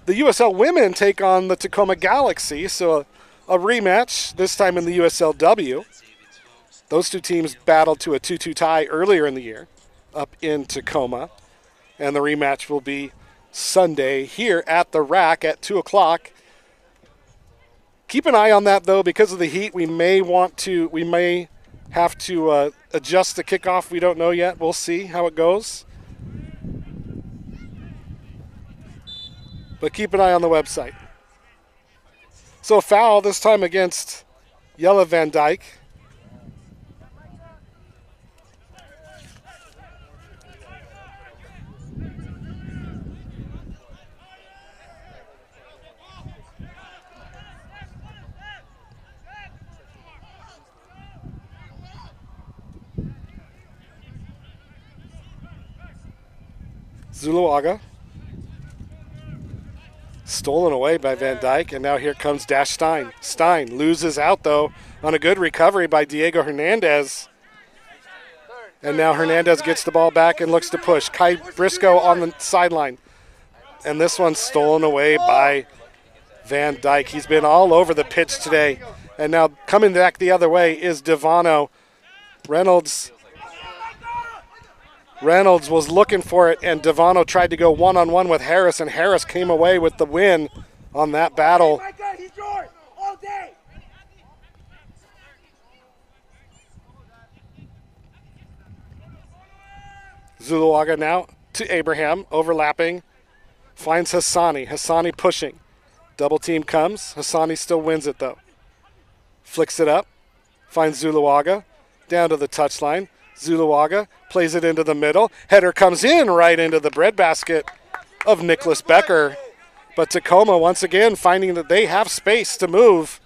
the USL women take on the Tacoma Galaxy. So a rematch, this time in the USLW. Those two teams battled to a 2-2 tie earlier in the year up in Tacoma. And the rematch will be Sunday here at the Rack at 2 o'clock. Keep an eye on that, though, because of the heat. We may have to adjust the kickoff. We don't know yet. We'll see how it goes. But keep an eye on the website. So a foul this time against Jelle Van Dyke. Zuluaga. Stolen away by Van Dyke, and now here comes Dash Stein. Stein loses out, though, on a good recovery by Diego Hernandez. And now Hernandez gets the ball back and looks to push. Kai Briscoe on the sideline. And this one's stolen away by Van Dyke. He's been all over the pitch today. And now coming back the other way is Devano. Reynolds was looking for it, and Devano tried to go one-on-one with Harris, and Harris came away with the win on that battle. Zuluaga now to Abraham, overlapping, finds Hassani. Hassani pushing. Double team comes. Hassani still wins it, though. Flicks it up, finds Zuluaga, down to the touchline. Zuluaga plays it into the middle. Header comes in right into the breadbasket of Nicholas Becker. But Tacoma, once again, finding that they have space to move.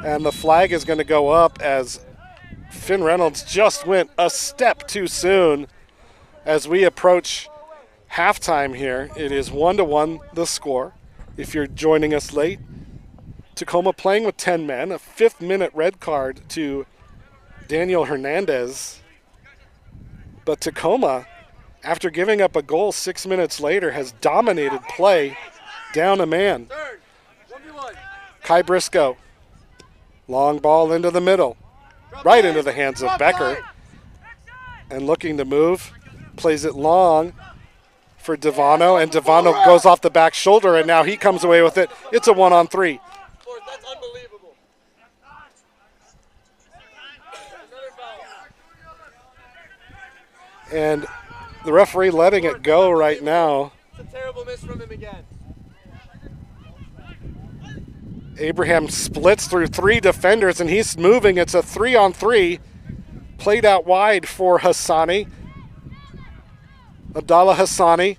And the flag is going to go up as Finn Reynolds just went a step too soon. As we approach halftime here, it is 1-1 the score. If you're joining us late, Tacoma playing with 10 men, a 5th-minute red card to Daniel Hernandez. But Tacoma, after giving up a goal 6 minutes later, has dominated play down a man. Kai Briscoe, long ball into the middle, right into the hands of Becker. And looking to move, plays it long for Devano, and Devano goes off the back shoulder, and now he comes away with it. It's a 1-on-3. That's unbelievable. And the referee letting it go right now. It's a terrible miss from him again. Abraham splits through 3 defenders, and he's moving. It's a 3-on-3. Played out wide for Hassani. Abdallah Hassani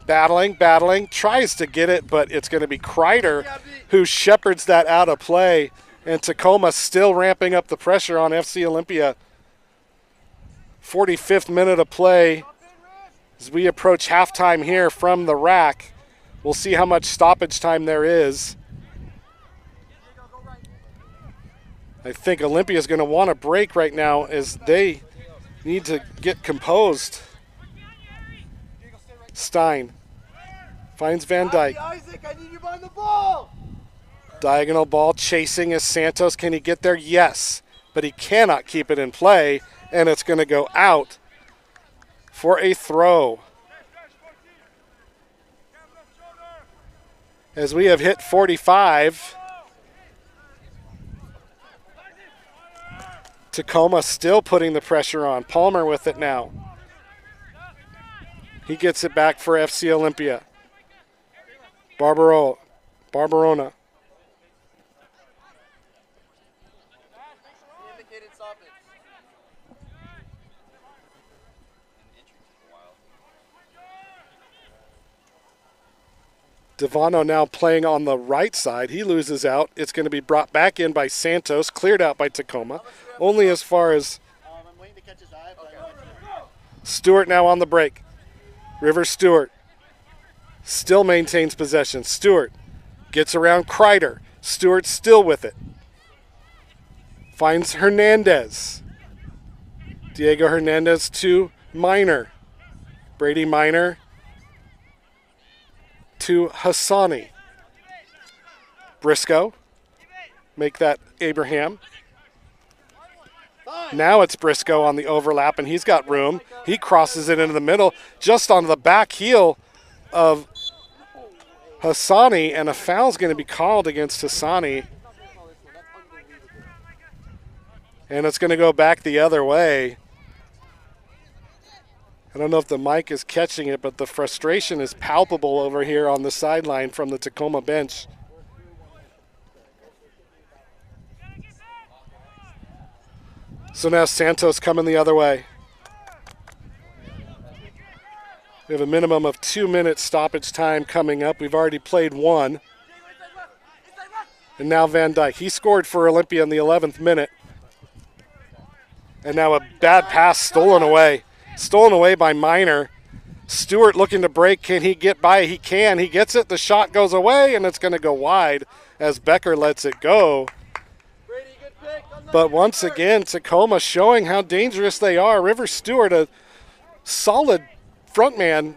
battling, tries to get it, but it's going to be Kreider who shepherds that out of play. And Tacoma still ramping up the pressure on FC Olympia. 45th minute of play as we approach halftime here from the rack. We'll see how much stoppage time there is. I think Olympia is going to want a break right now as they need to get composed. Stein finds Van Dyke. Isaac, I need you behind the ball. Diagonal ball chasing is Santos. Can he get there? Yes, but he cannot keep it in play, and it's going to go out for a throw. As we have hit 45, Tacoma still putting the pressure on. Palmer with it now. He gets it back for FC Olympia. Barbarona. Devano now playing on the right side. He loses out. It's going to be brought back in by Santos, cleared out by Tacoma. Only as far as Stewart now on the break. River Stewart still maintains possession. Stewart gets around Kreider. Stewart still with it. Finds Hernandez. Diego Hernandez to Minor. Brady Minor to Hassani. Briscoe. Make that Abraham. Now it's Briscoe on the overlap, and he's got room. He crosses it into the middle, just on the back heel of Hassani, and a foul's going to be called against Hassani. And it's going to go back the other way. I don't know if the mic is catching it, but the frustration is palpable over here on the sideline from the Tacoma bench. So now Santos coming the other way. We have a minimum of 2 minutes stoppage time coming up. We've already played 1. And now Van Dyke. He scored for Olympia in the 11th minute. And now a bad pass stolen away. Stolen away by Miner. Stewart looking to break. Can he get by? He can. He gets it. The shot goes away, and it's going to go wide as Becker lets it go. But once again, Tacoma showing how dangerous they are. River Stewart, a solid frontman,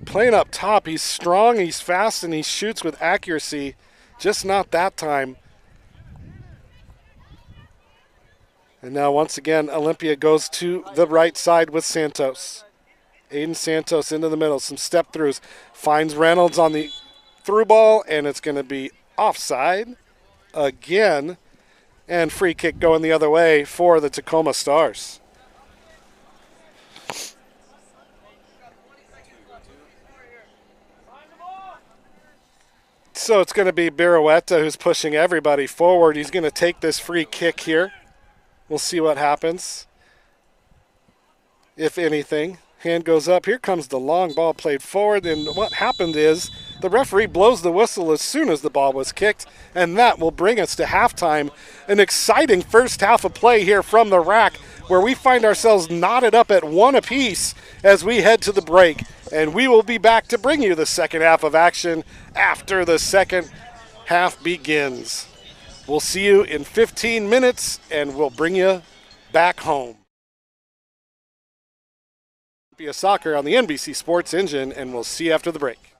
playing up top. He's strong, he's fast, and he shoots with accuracy. Just not that time. And now once again, Olympia goes to the right side with Santos. Aiden Santos into the middle, some step throughs. Finds Reynolds on the through ball, and it's going to be offside again. And free kick going the other way for the Tacoma Stars. So it's going to be Birueta who's pushing everybody forward. He's going to take this free kick here. We'll see what happens. If anything. Hand goes up. Here comes the long ball played forward. And what happened is the referee blows the whistle as soon as the ball was kicked. And that will bring us to halftime. An exciting first half of play here from the rack, where we find ourselves knotted up at 1 apiece as we head to the break. And we will be back to bring you the second half of action after the second half begins. We'll see you in 15 minutes, and we'll bring you back home. Olympia Soccer on the NBC Sports Engine, and we'll see you after the break.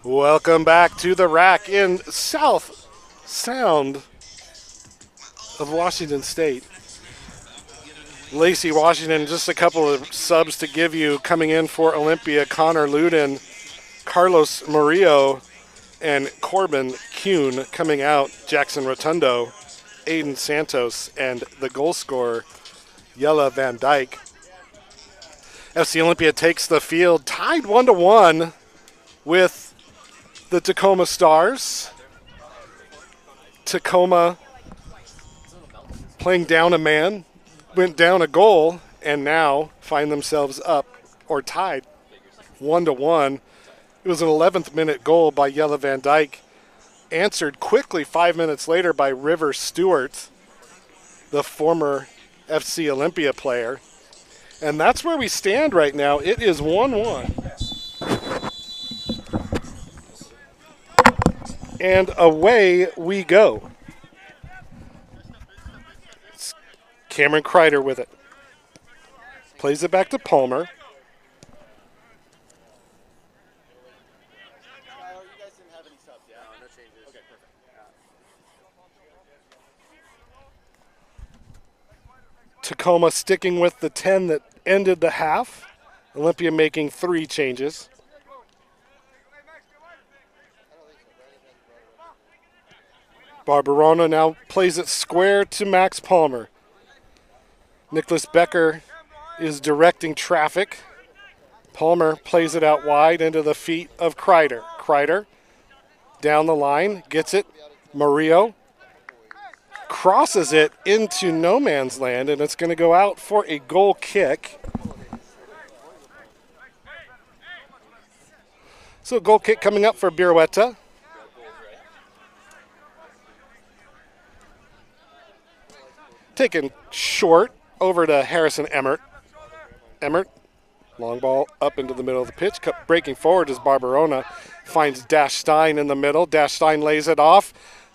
Welcome back to the rack in South Sound of Washington State. Lacey, Washington, just a couple of subs to give you coming in for Olympia. Connor Luden, Carlos Murillo, and Corbin Kuhn coming out. Jackson Rotundo, Aiden Santos, and the goal scorer, Yella Van Dyke. FC Olympia takes the field, tied 1-1 with the Tacoma Stars. Tacoma playing down a man, went down a goal, and now find themselves up or tied 1-1. It was an 11th minute goal by Yella Van Dyke, answered quickly 5 minutes later by River Stewart, the former FC Olympia player. And that's where we stand right now. It is 1-1. And away we go. It's Cameron Kreider with it. Plays it back to Palmer. Tacoma sticking with the 10 that ended the half. Olympia making 3 changes. Barbarona now plays it square to Max Palmer. Nicholas Becker is directing traffic. Palmer plays it out wide into the feet of Kreider. Kreider down the line, gets it. Murillo crosses it into no man's land, and it's going to go out for a goal kick. So goal kick coming up for Birueta. Taken short over to Harrison Emmert. Emmert, long ball up into the middle of the pitch. Breaking forward as Barbarona finds Dash Stein in the middle. Dash Stein lays it off.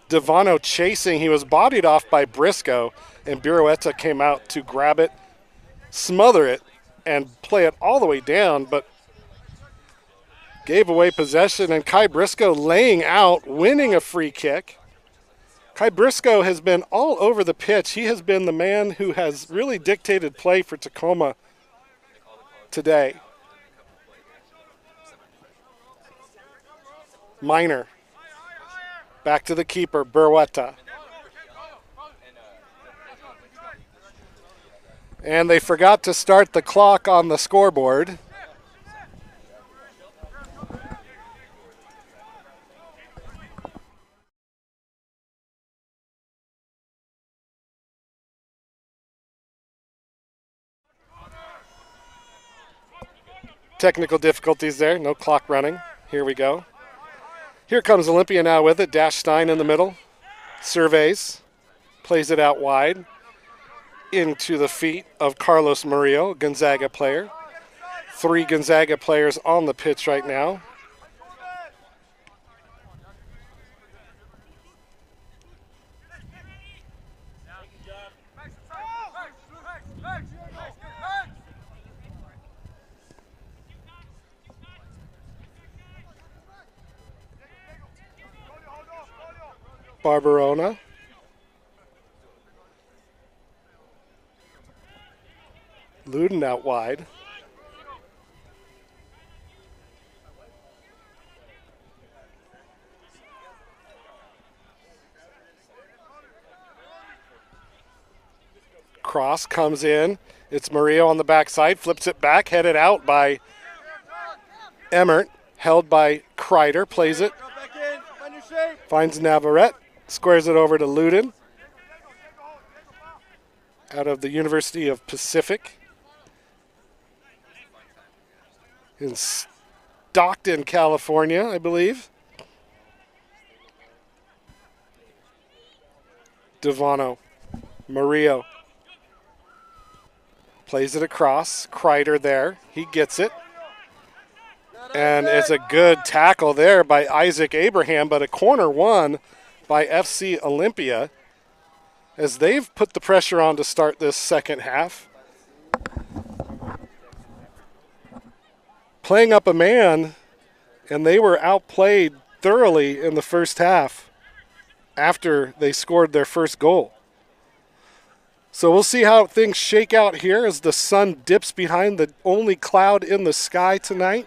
Devano chasing. He was bodied off by Briscoe, and Birueta came out to grab it, smother it, and play it all the way down, but gave away possession, and Kai Briscoe laying out, winning a free kick. Kai Briscoe has been all over the pitch. He has been the man who has really dictated play for Tacoma today. Minor. Back to the keeper, Birueta. And they forgot to start the clock on the scoreboard. Technical difficulties there, no clock running. Here we go. Here comes Olympia now with it. Dash Stein in the middle. Surveys. Plays it out wide. Into the feet of Carlos Murillo, Gonzaga player. 3 Gonzaga players on the pitch right now. Barbarona. Luden out wide. Cross comes in. It's Murillo on the backside. Flips it back. Headed out by Emmert. Held by Kreider. Plays it. Finds Navarrete. Squares it over to Luden. Out of the University of Pacific. In Stockton, California, I believe. Devano. Murillo. Plays it across. Kreider there. He gets it. And it's a good tackle there by Isaac Abraham, but a corner won by FC Olympia as they've put the pressure on to start this second half. Playing up a man And they were outplayed thoroughly in the first half after they scored their first goal. So we'll see how things shake out here as the sun dips behind the only cloud in the sky tonight.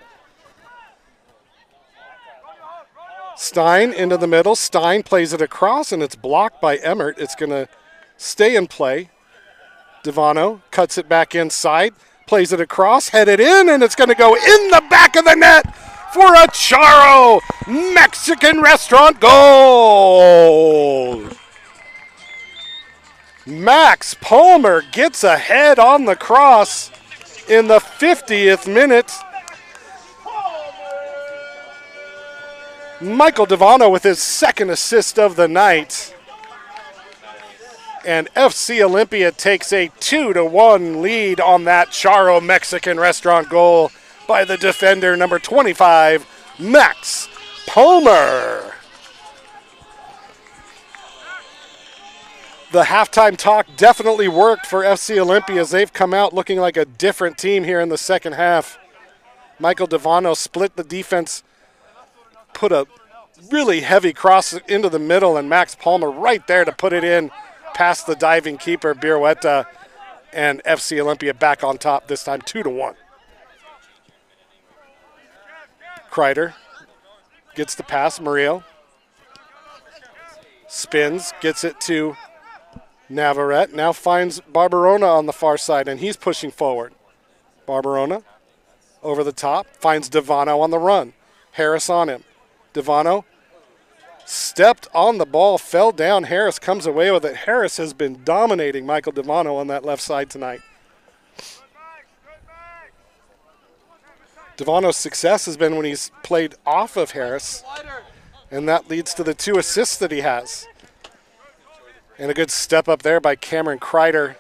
Stein into the middle. Stein plays it across, and it's blocked by Emmert. It's going to stay in play. Devano cuts it back inside, plays it across, headed in, and it's going to go in the back of the net for a Charo Mexican restaurant goal. Max Palmer gets ahead on the cross in the 50th minute. Michael Devano with his second assist of the night. And FC Olympia takes a 2-1 lead on that Charo Mexican restaurant goal by the defender, number 25, Max Palmer. The halftime talk definitely worked for FC Olympia as they've come out looking like a different team here in the second half. Michael Devano split the defense, put a really heavy cross into the middle, and Max Palmer right there to put it in past the diving keeper, Birueta, and FC Olympia back on top this time, 2-1. Kreider gets the pass, Murillo. Spins, gets it to Navarrete, now finds Barbarona on the far side, and he's pushing forward. Barbarona over the top, finds Devano on the run. Harris on him. Devano stepped on the ball, fell down. Harris comes away with it. Harris has been dominating Michael Devano on that left side tonight. Devano's success has been when he's played off of Harris, and that leads to the 2 assists that he has. And a good step up there by Cameron Kreider.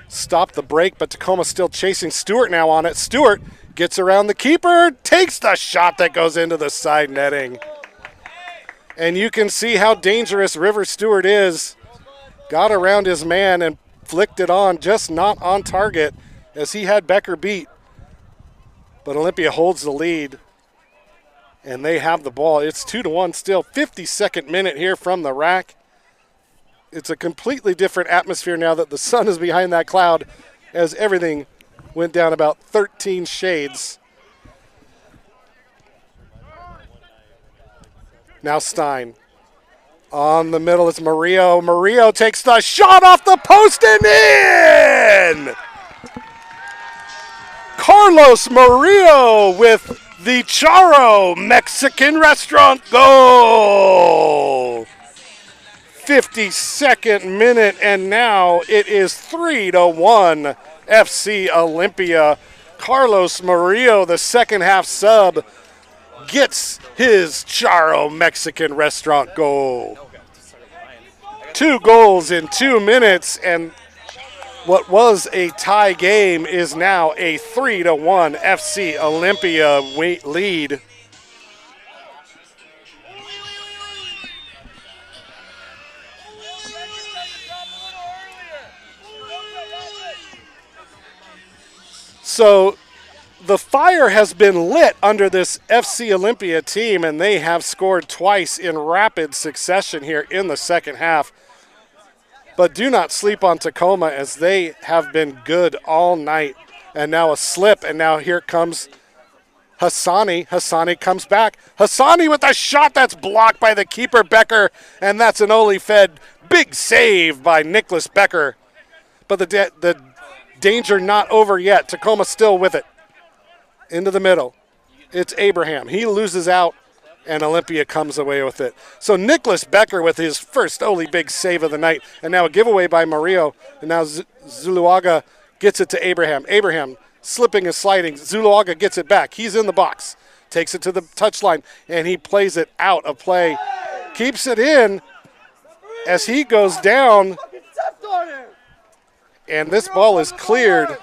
Stopped the break, but Tacoma still chasing. Stewart now on it. Stewart gets around the keeper, takes the shot that goes into the side netting. And you can see how dangerous River Stewart is. Got around his man and flicked it on, just not on target as he had Becker beat. But Olympia holds the lead. And they have the ball. It's 2-1 still. 52nd minute here from the rack. It's a completely different atmosphere now that the sun is behind that cloud as everything went down about 13 shades. Now Stein. On the middle, it's Murillo. Murillo takes the shot off the post and in! Carlos Murillo with the Charo Mexican restaurant goal. 52nd minute, and now it is 3-1 FC Olympia. Carlos Murillo, the second half sub, gets his Charo Mexican restaurant goal. 2 goals in 2 minutes, and what was a tie game is now a 3-1 FC Olympia lead. So the fire has been lit under this FC Olympia team, and they have scored twice in rapid succession here in the second half. But do not sleep on Tacoma as they have been good all night. And now a slip, and now here comes Hassani. Hassani comes back. Hassani with a shot that's blocked by the keeper, Becker, and that's an Oli-Fed big save by Nicholas Becker. But the danger not over yet. Tacoma still with it. Into the middle. It's Abraham. He loses out, and Olympia comes away with it. So Nicholas Becker with his first Oli big save of the night, and now a giveaway by Murillo, and now Zuluaga gets it to Abraham. Abraham slipping and sliding. Zuluaga gets it back. He's in the box. Takes it to the touchline, and he plays it out of play. Keeps it in as he goes down, and this ball is cleared.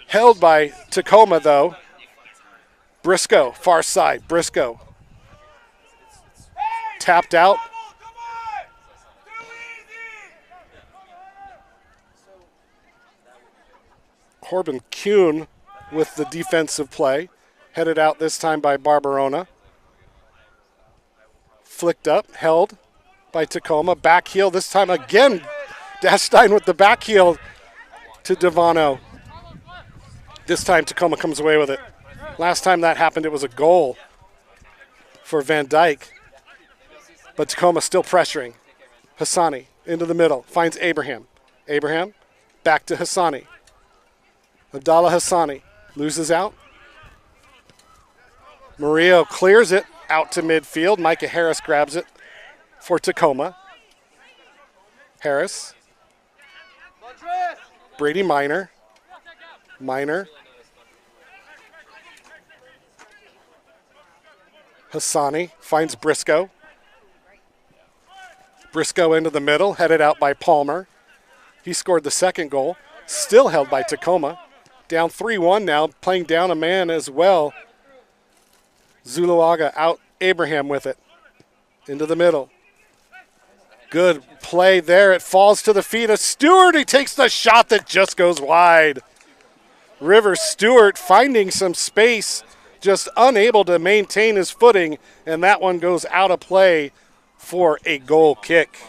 Held by Tacoma, though. Briscoe, far side. Briscoe. Tapped out. Corbin Kuhn with the defensive play. Headed out this time by Barberona. Flicked up, held by Tacoma. Back heel this time again. Dashstein with the back heel to Devano. This time Tacoma comes away with it. Last time that happened, it was a goal for Van Dyke. But Tacoma still pressuring. Hassani into the middle, finds Abraham. Abraham back to Hassani. Abdallah Hassani loses out. Murillo clears it out to midfield. Micah Harris grabs it for Tacoma. Harris. Brady Minor. Minor. Hassani finds Briscoe. Briscoe into the middle, headed out by Palmer. He scored the second goal. Still held by Tacoma. Down 3-1 now, playing down a man as well. Zuluaga out, Abraham with it. Into the middle. Good play there. It falls to the feet of Stewart. He takes the shot that just goes wide. River Stewart finding some space, just unable to maintain his footing, and that one goes out of play for a goal kick.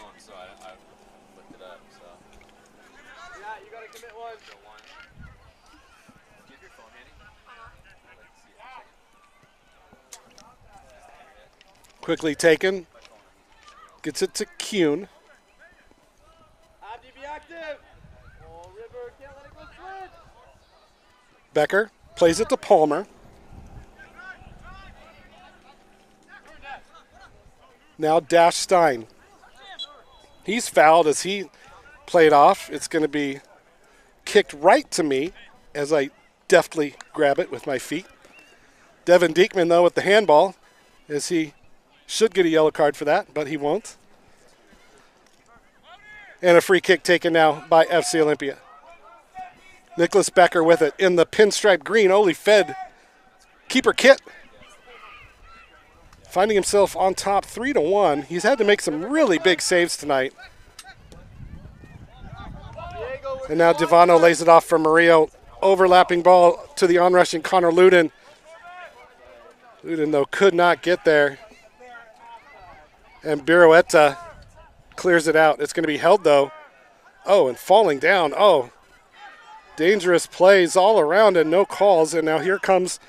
Quickly taken. Gets it to Kuhn. Becker plays it to Palmer. Now Dash Stein. He's fouled as he played off. It's going to be kicked right to me as I deftly grab it with my feet. Devin Diekman, though, with the handball, as he should get a yellow card for that, but he won't. And a free kick taken now by FC Olympia. Nicholas Becker with it in the pinstripe green. Oli Fed, keeper Kit, finding himself on top 3-1. He's had to make some really big saves tonight. And now Devano lays it off for Murillo. Overlapping ball to the onrushing Connor Luden. Luden, though, could not get there. And Birueta clears it out. It's going to be held, though. Oh, and falling down. Oh, dangerous plays all around and no calls. And now here comes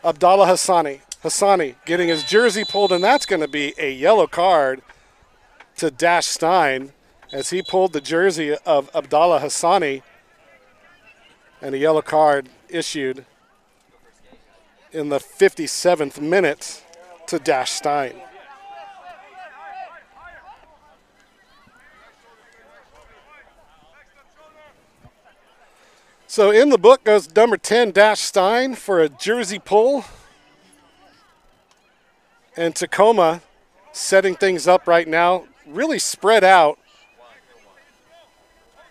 Abdallah Hassani. Hassani getting his jersey pulled, and that's going to be a yellow card to Dash Stein as he pulled the jersey of Abdallah Hassani. And a yellow card issued in the 57th minute to Dash Stein. So in the book goes number 10, Dash Stein, for a jersey pull. And Tacoma setting things up right now, really spread out.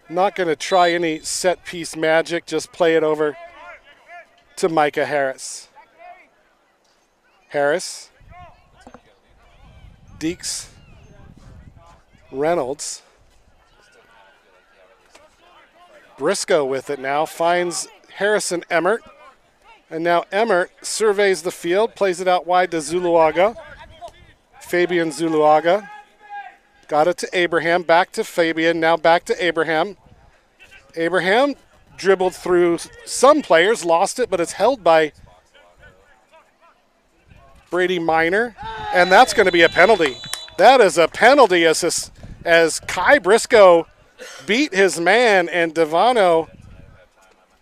Not going to try any set piece magic, just play it over to Micah Harris. Harris. Deeks. Reynolds. Briscoe with it now, finds Harrison Emmert. And now Emmert surveys the field, plays it out wide to Zuluaga. Fabian Zuluaga. Got it to Abraham, back to Fabian, now back to Abraham. Abraham dribbled through some players, lost it, but it's held by Brady Minor. And that's going to be a penalty. That is a penalty as Kai Briscoe beat his man, and Devano,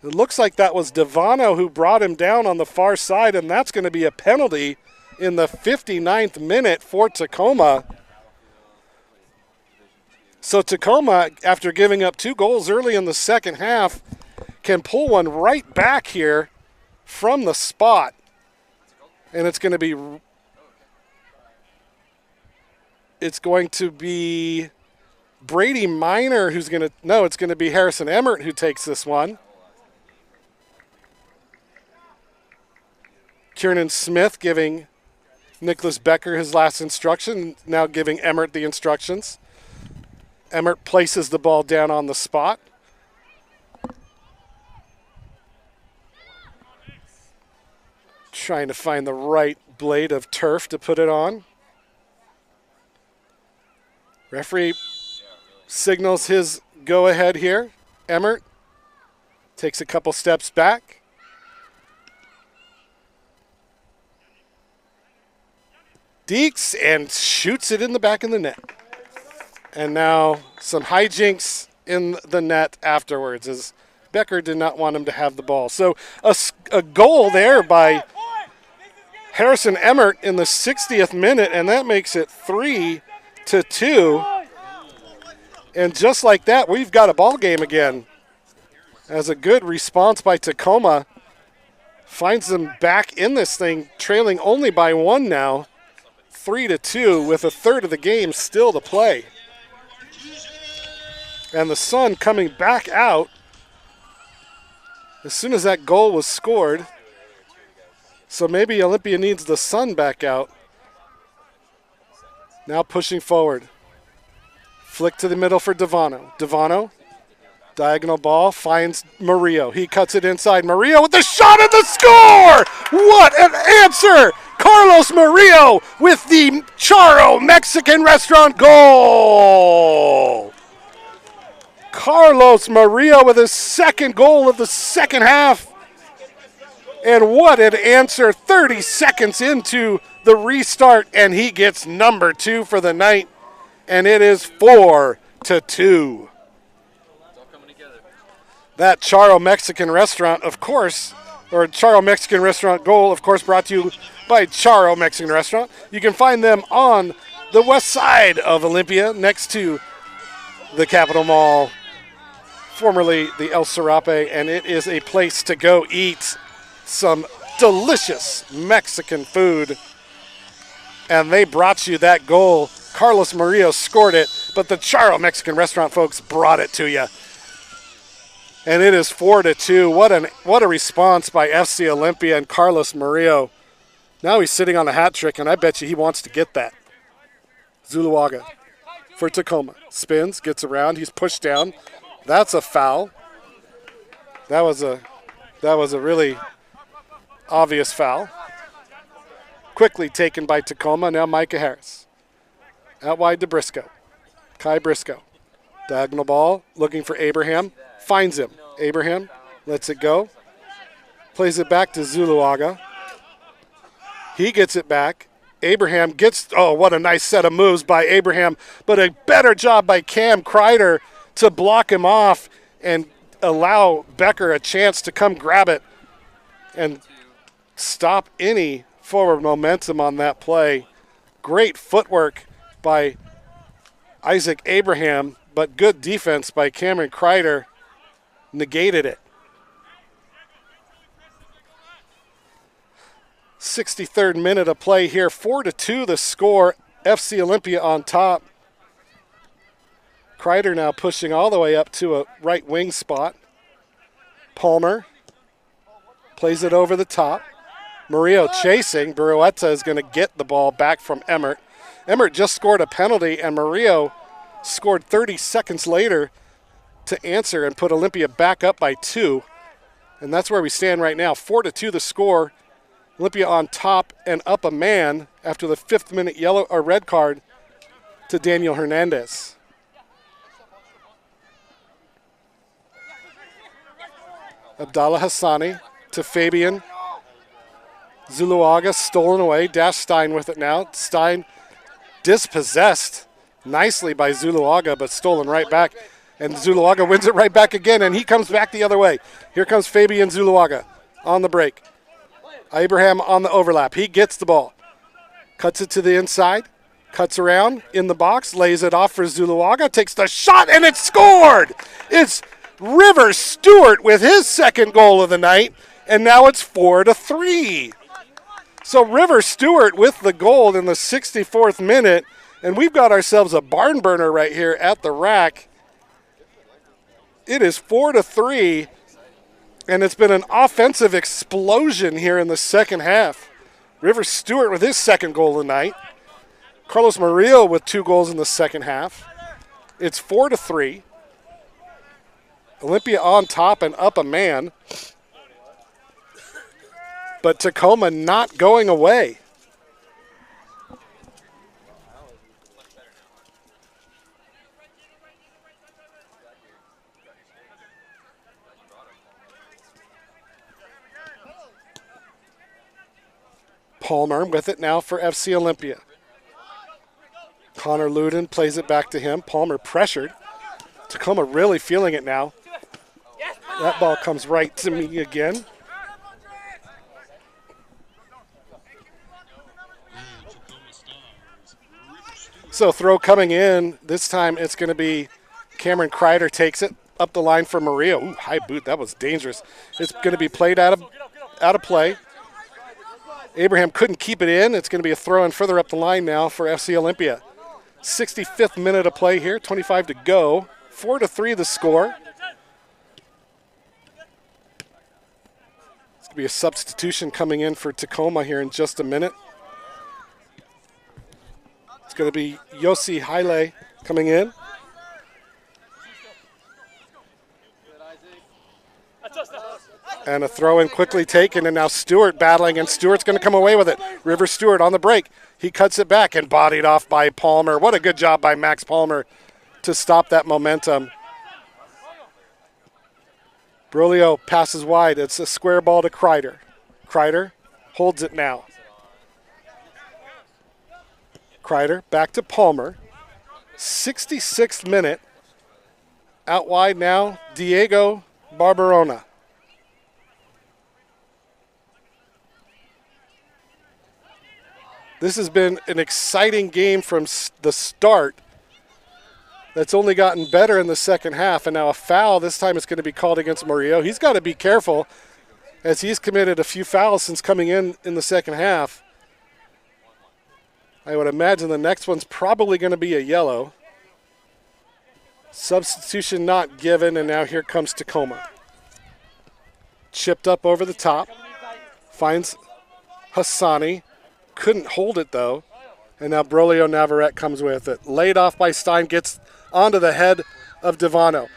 it looks like that was Devano who brought him down on the far side, and that's going to be a penalty in the 59th minute for Tacoma. So Tacoma, after giving up 2 goals early in the second half, can pull one right back here from the spot. And it's going to be Brady Minor who's going to, no, it's going to be Harrison Emmert who takes this one. Kiernan Smith giving Nicholas Becker his last instruction, now giving Emmert the instructions. Emmert places the ball down on the spot. Trying to find the right blade of turf to put it on. Referee signals his go-ahead here. Emmert takes a couple steps back. Deeks and shoots it in the back of the net. And now some hijinks in the net afterwards as Becker did not want him to have the ball. So a goal there by Harrison Emmert in the 60th minute, and that makes it 3-2. And just like that, we've got a ball game again. As a good response by Tacoma finds them back in this thing, trailing only by 1 now, 3-2, with a third of the game still to play. And the Sun coming back out as soon as that goal was scored. So maybe Olympia needs the Sun back out. Now pushing forward. Flick to the middle for Devano. Devano, diagonal ball, finds Murillo. He cuts it inside. Murillo with the shot and the score! What an answer! Carlos Murillo with the Charo Mexican Restaurant goal! Carlos Murillo with his second goal of the second half. And what an answer, 30 seconds into the restart, and he gets number 2 for the night, and it is 4-2. That Charo Mexican Restaurant, of course, or Charo Mexican Restaurant goal, of course, brought to you by Charo Mexican Restaurant. You can find them on the west side of Olympia, next to the Capitol Mall, formerly the El Serape, and it is a place to go eat some delicious Mexican food. And they brought you that goal. Carlos Murillo scored it, but the Charo Mexican Restaurant folks brought it to you. And it is 4-2. What a response by FC Olympia and Carlos Murillo. Now he's sitting on a hat trick, and I bet you he wants to get that. Zuluaga for Tacoma. Spins, gets around, he's pushed down. That's a foul. That was a really obvious foul. Quickly taken by Tacoma. Now Micah Harris. Out wide to Briscoe. Kai Briscoe. Diagonal ball. Looking for Abraham. Finds him. Abraham lets it go. Plays it back to Zuluaga. He gets it back. Abraham gets, oh, what a nice set of moves by Abraham. But a better job by Cam Kreider to block him off and allow Becker a chance to come grab it and stop any forward momentum on that play. Great footwork by Isaac Abraham, but good defense by Cameron Kreider negated it. 63rd minute of play here. 4-2 the score. FC Olympia on top. Kreider now pushing all the way up to a right wing spot. Palmer plays it over the top. Murillo chasing. Berrueta is going to get the ball back from Emmert. Emmert just scored a penalty, and Murillo scored 30 seconds later to answer and put Olympia back up by 2. And that's where we stand right now. 4-2 the score. Olympia on top and up a man after the 5th minute yellow or red card to Daniel Hernandez. Abdallah Hassani to Fabian. Zuluaga stolen away. Dash Stein with it now. Stein dispossessed nicely by Zuluaga, but stolen right back. And Zuluaga wins it right back again, and he comes back the other way. Here comes Fabian Zuluaga on the break. Abraham on the overlap. He gets the ball. Cuts it to the inside. Cuts around in the box. Lays it off for Zuluaga. Takes the shot, and it's scored! It's River Stewart with his second goal of the night, and now it's 4-3. So River Stewart with the goal in the 64th minute, and we've got ourselves a barn burner right here at the rack. It is 4-3, and it's been an offensive explosion here in the second half. River Stewart with his second goal of the night. Carlos Murillo with 2 goals in the second half. It's 4-3. Olympia on top and up a man. but Tacoma not going away. Palmer with it now for FC Olympia. Connor Luden plays it back to him. Palmer pressured. Tacoma really feeling it now. That ball comes right to me again. So throw coming in. This time it's going to be Cameron Kreider takes it up the line for Maria. Ooh, high boot. That was dangerous. It's going to be played out of play. Abraham couldn't keep it in. It's going to be a throw in further up the line now for FC Olympia. 65th minute of play here, 25 to go. 4-3 the score. It's going to be a substitution coming in for Tacoma here in just a minute. It's going to be Yossi Haile coming in. And a throw in quickly taken, and now Stewart battling, and Stewart's going to come away with it. River Stewart on the break. He cuts it back and bodied off by Palmer. What a good job by Max Palmer to stop that momentum. Brolio passes wide. It's a square ball to Kreider. Kreider holds it now. Kreider back to Palmer. 66th minute. Out wide now, Diego Barberona. This has been an exciting game from the start that's only gotten better in the second half. And now a foul. This time it's going to be called against Murillo. He's got to be careful as he's committed a few fouls since coming in the second half. I would imagine the next one's probably going to be a yellow. Substitution not given, and now here comes Tacoma. Chipped up over the top. Finds Hassani. Couldn't hold it, though. And now Brolio Navarrete comes with it. Laid off by Stein, gets onto the head of Devano.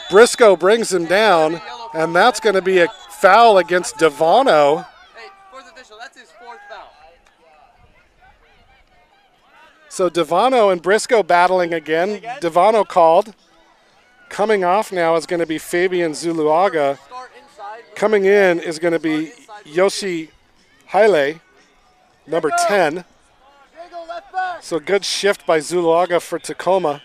Briscoe brings him down, and that's going to be a foul against Devano. Hey, fourth official, that's his fourth foul. So Devano and Briscoe battling again. Devano called. Coming off now is going to be Fabian Zuluaga. Coming in is going to be Yoshi Haile, number 10. So good shift by Zuluaga for Tacoma.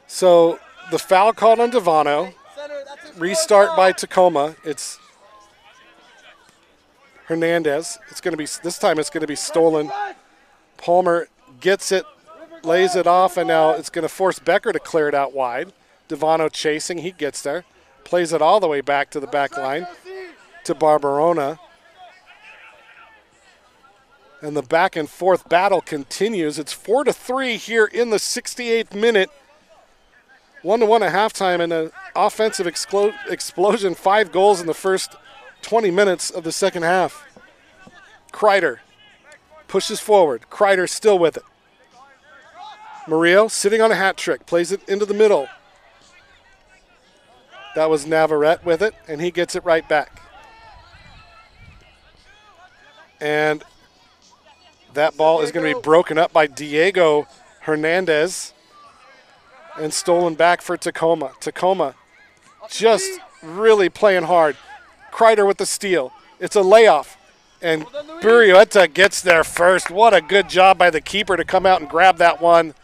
So the foul called on Devano. Restart by Tacoma. It's Hernandez. It's going to be, this time it's going to be stolen. Palmer gets it, lays it off, and now it's going to force Becker to clear it out wide. Devano chasing, he gets there. Plays it all the way back to the back line to Barberona. And the back and forth battle continues. It's 4-3 here in the 68th minute. 1-1 at halftime, and an offensive explosion. 5 goals in the first 20 minutes of the second half. Kreider pushes forward. Kreider still with it. Murillo sitting on a hat trick, plays it into the middle. That was Navarrete with it, and he gets it right back. And that ball is going to be broken up by Diego Hernandez and stolen back for Tacoma. Tacoma just really playing hard. Kreider with the steal. It's a layoff. And Burrieta gets there first. What a good job by the keeper to come out and grab that one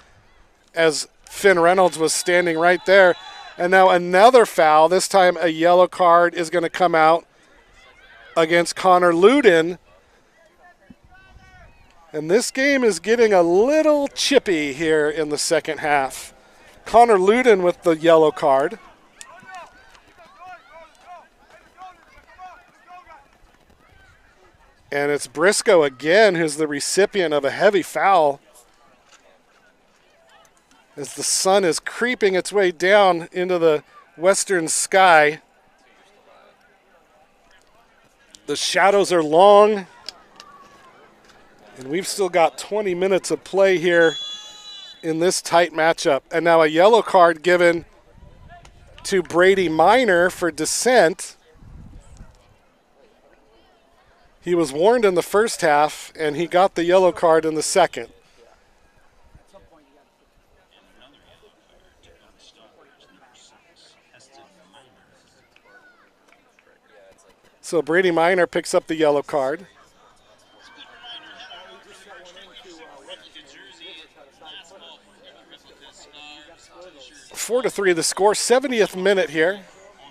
as Finn Reynolds was standing right there. And now another foul. This time a yellow card is going to come out against Connor Luden. And this game is getting a little chippy here in the second half. Connor Luden with the yellow card. And it's Briscoe again who's the recipient of a heavy foul as the sun is creeping its way down into the western sky. The shadows are long. And we've still got 20 minutes of play here in this tight matchup. And now a yellow card given to Brady Minor for dissent. He was warned in the first half, and he got the yellow card in the second. So Brady Minor picks up the yellow card. Four to 3 the score, 70th minute here.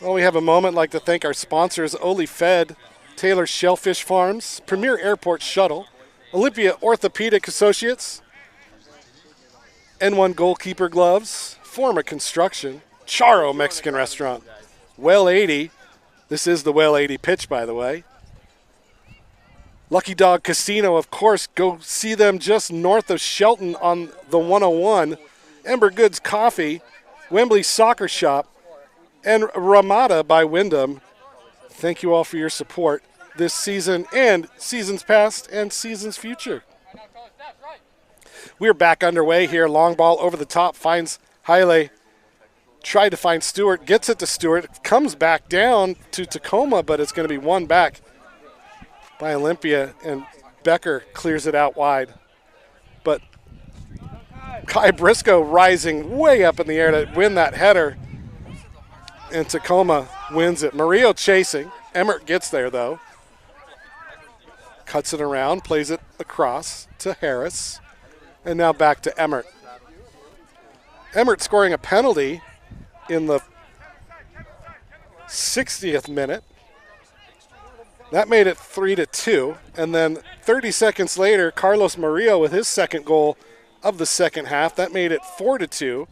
Well, we have a moment. I'd like to thank our sponsors, Fed, Taylor Shellfish Farms, Premier Airport Shuttle, Olympia Orthopedic Associates, N1 Goalkeeper Gloves, Forma Construction, Charo Mexican Restaurant, Well 80. This is the Well 80 pitch, by the way. Lucky Dog Casino, of course. Go see them just north of Shelton on the 101. Ember Goods Coffee, Wembley Soccer Shop, and Ramada by Wyndham. Thank you all for your support this season and seasons past and seasons future. We're back underway here. Long ball over the top, finds Haile. Tried to find Stewart, gets it to Stewart, comes back down to Tacoma, but it's going to be won back by Olympia, and Becker clears it out wide. But Kai Briscoe rising way up in the air to win that header, and Tacoma wins it. Murillo chasing. Emmert gets there, though. Cuts it around, plays it across to Harris, and now back to Emmert. Emmert scoring a penalty in the 60th minute. That made it 3-2, and then 30 seconds later, Carlos Murillo with his second goal of the second half. That made it 4-2,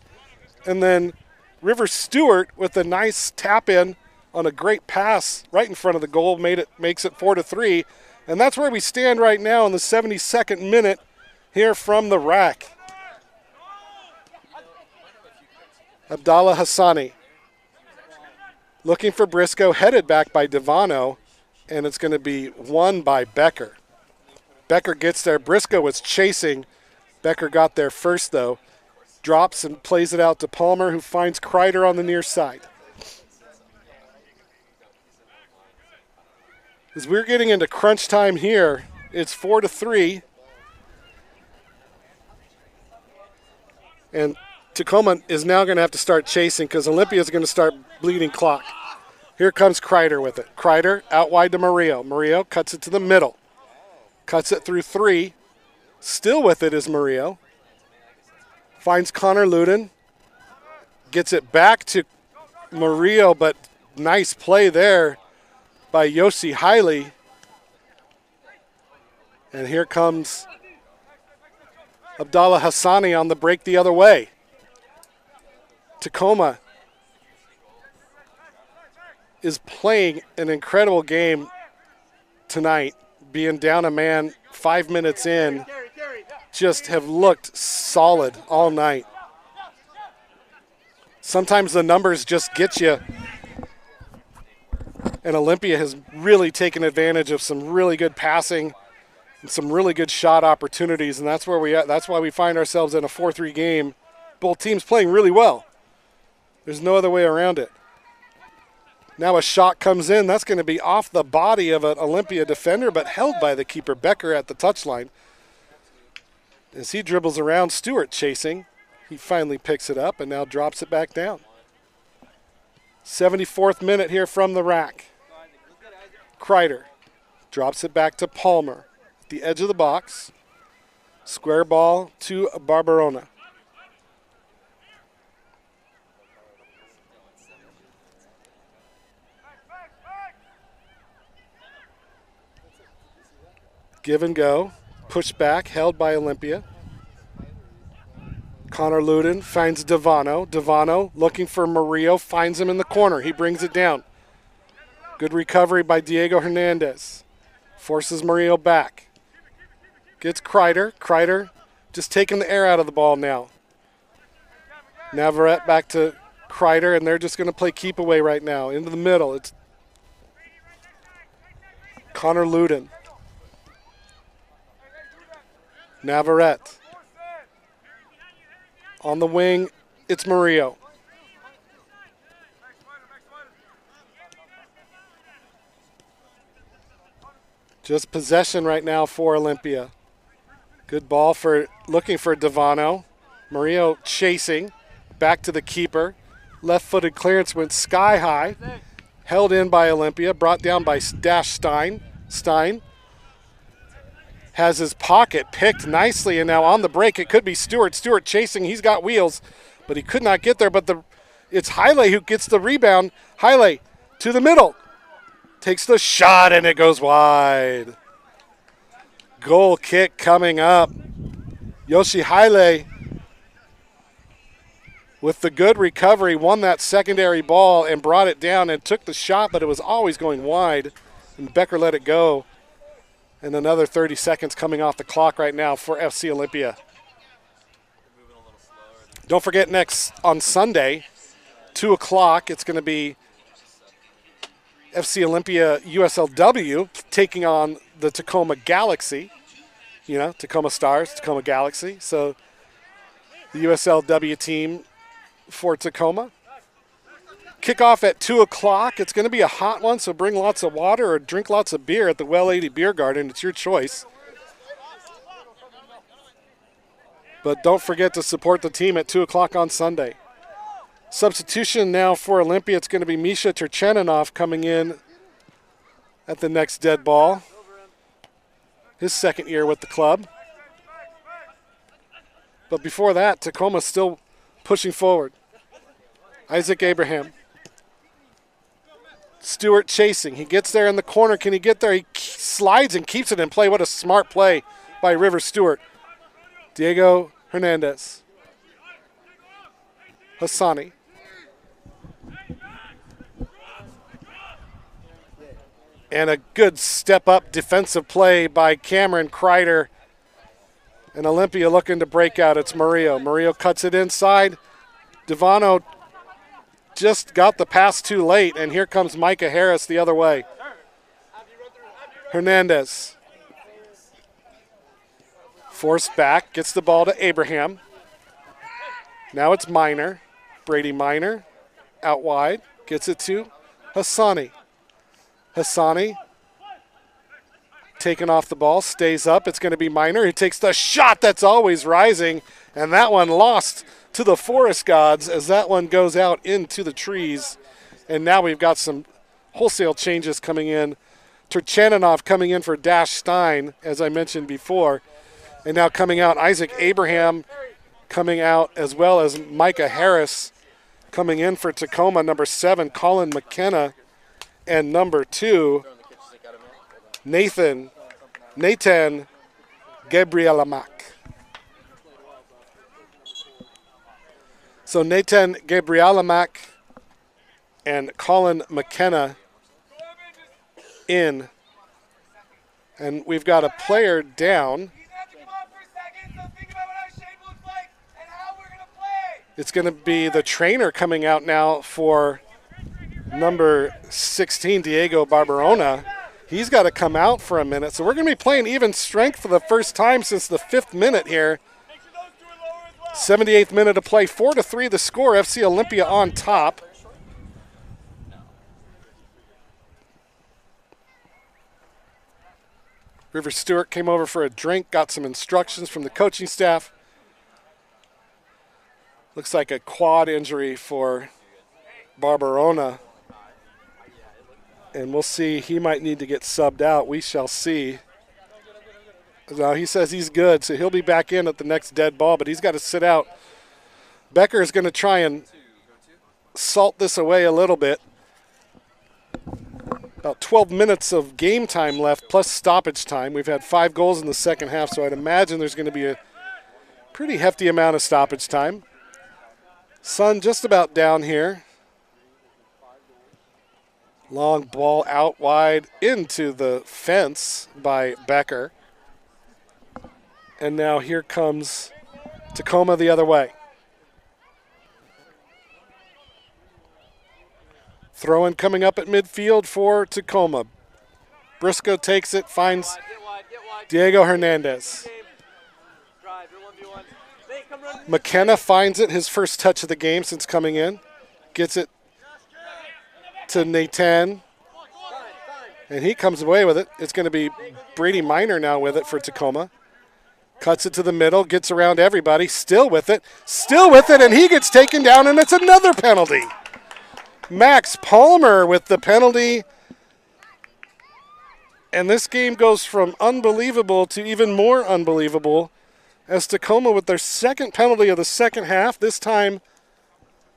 and then River Stewart with a nice tap in on a great pass right in front of the goal makes it 4-3, and that's where we stand right now in the 72nd minute here from the rack. Abdallah Hassani looking for Briscoe, headed back by Devano, and it's going to be won by Becker. Becker gets there. Briscoe was chasing. Becker got there first, though. Drops and plays it out to Palmer, who finds Kreider on the near side. As we're getting into crunch time here, it's 4-3. And Tacoma is now going to have to start chasing because Olympia is going to start bleeding clock. Here comes Kreider with it. Kreider out wide to Murillo. Murillo cuts it to the middle. Cuts it through three. Still with it is Murillo. Finds Connor Luden. Gets it back to Murillo, but nice play there by Yossi Hiley. And here comes Abdallah Hassani on the break the other way. Tacoma is playing an incredible game tonight, being down a man 5 minutes in, just have looked solid all night. Sometimes the numbers just get you, and Olympia has really taken advantage of some really good passing and some really good shot opportunities, and that's where we at. That's why we find ourselves in a 4-3 game. Both teams playing really well. There's no other way around it. Now a shot comes in. That's going to be off the body of an Olympia defender, but held by the keeper, Becker, at the touchline. As he dribbles around, Stewart chasing. He finally picks it up and now drops it back down. 74th minute here from the rack. Kreider drops it back to Palmer at the edge of the box. Square ball to Barbarona. Give and go. Push back, held by Olympia. Connor Luden finds Devano. Devano looking for Murillo, finds him in the corner. He brings it down. Good recovery by Diego Hernandez. Forces Murillo back. Gets Kreider. Kreider just taking the air out of the ball now. Navarrete back to Kreider, and they're just going to play keep away right now. Into the middle. It's Connor Luden. Navarrete. On the wing, it's Murillo. Just possession right now for Olympia. Good ball for looking for Devano. Murillo chasing. Back to the keeper. Left-footed clearance went sky high. Held in by Olympia. Brought down by Dash Stein. Stein has his pocket picked nicely, and now on the break it could be Stewart. Stewart chasing. He's got wheels, but he could not get there. But it's Haile who gets the rebound. Haile to the middle. Takes the shot, and it goes wide. Goal kick coming up. Yoshi Haile with the good recovery, won that secondary ball and brought it down and took the shot, but it was always going wide, and Becker let it go. And another 30 seconds coming off the clock right now for FC Olympia. Don't forget, next on Sunday, 2 o'clock, it's going to be FC Olympia USLW taking on the Tacoma Galaxy. You know, Tacoma Stars, Tacoma Galaxy. So the USLW team for Tacoma. Kickoff at 2 o'clock. It's going to be a hot one, so bring lots of water or drink lots of beer at the Well 80 Beer Garden. It's your choice. But don't forget to support the team at 2 o'clock on Sunday. Substitution now for Olympia. It's going to be Misha Turcheninoff coming in at the next dead ball. His second year with the club. But before that, Tacoma's still pushing forward. Isaac Abraham. Stewart chasing. He gets there in the corner. Can he get there? He slides and keeps it in play. What a smart play by River Stewart. Diego Hernandez. Hassani. And a good step-up defensive play by Cameron Kreider. And Olympia looking to break out. It's Murillo. Murillo cuts it inside. Devano just got the pass too late, and here comes Micah Harris the other way. Hernandez. Forced back, gets the ball to Abraham. Now it's Minor. Brady Minor out wide, gets it to Hassani. Hassani taken off the ball, stays up. It's going to be Minor. He takes the shot that's always rising, and that one lost to the forest gods as that one goes out into the trees. And now we've got some wholesale changes coming in. Turcheninoff coming in for Dash Stein, as I mentioned before. And now coming out, Isaac Abraham coming out, as well as Micah Harris coming in for Tacoma. Number 7, Colin McKenna. And number 2, Nathan Gabrielamak. So Nathan Gabrielamak and Colin McKenna in. And we've got a player down. It's going to be the trainer coming out now for number 16, Diego Barberona. He's got to come out for a minute. So we're going to be playing even strength for the first time since the 5th minute here. 78th minute of play, 4-3 the score. FC Olympia on top. River Stewart came over for a drink, got some instructions from the coaching staff. Looks like a quad injury for Barberona. And we'll see. He might need to get subbed out. We shall see. Now he says he's good, so he'll be back in at the next dead ball, but he's got to sit out. Becker is going to try and salt this away a little bit. About 12 minutes of game time left, plus stoppage time. We've had 5 goals in the second half, so I'd imagine there's going to be a pretty hefty amount of stoppage time. Sun just about down here. Long ball out wide into the fence by Becker. And now here comes Tacoma the other way. Throw-in coming up at midfield for Tacoma. Briscoe takes it, finds Diego Hernandez. McKenna finds it, his first touch of the game since coming in. Gets it to Nathan. And he comes away with it. It's going to be Brady Minor now with it for Tacoma. Cuts it to the middle, gets around everybody, still with it, and he gets taken down, and it's another penalty. Max Palmer with the penalty. And this game goes from unbelievable to even more unbelievable as Tacoma with their second penalty of the second half, this time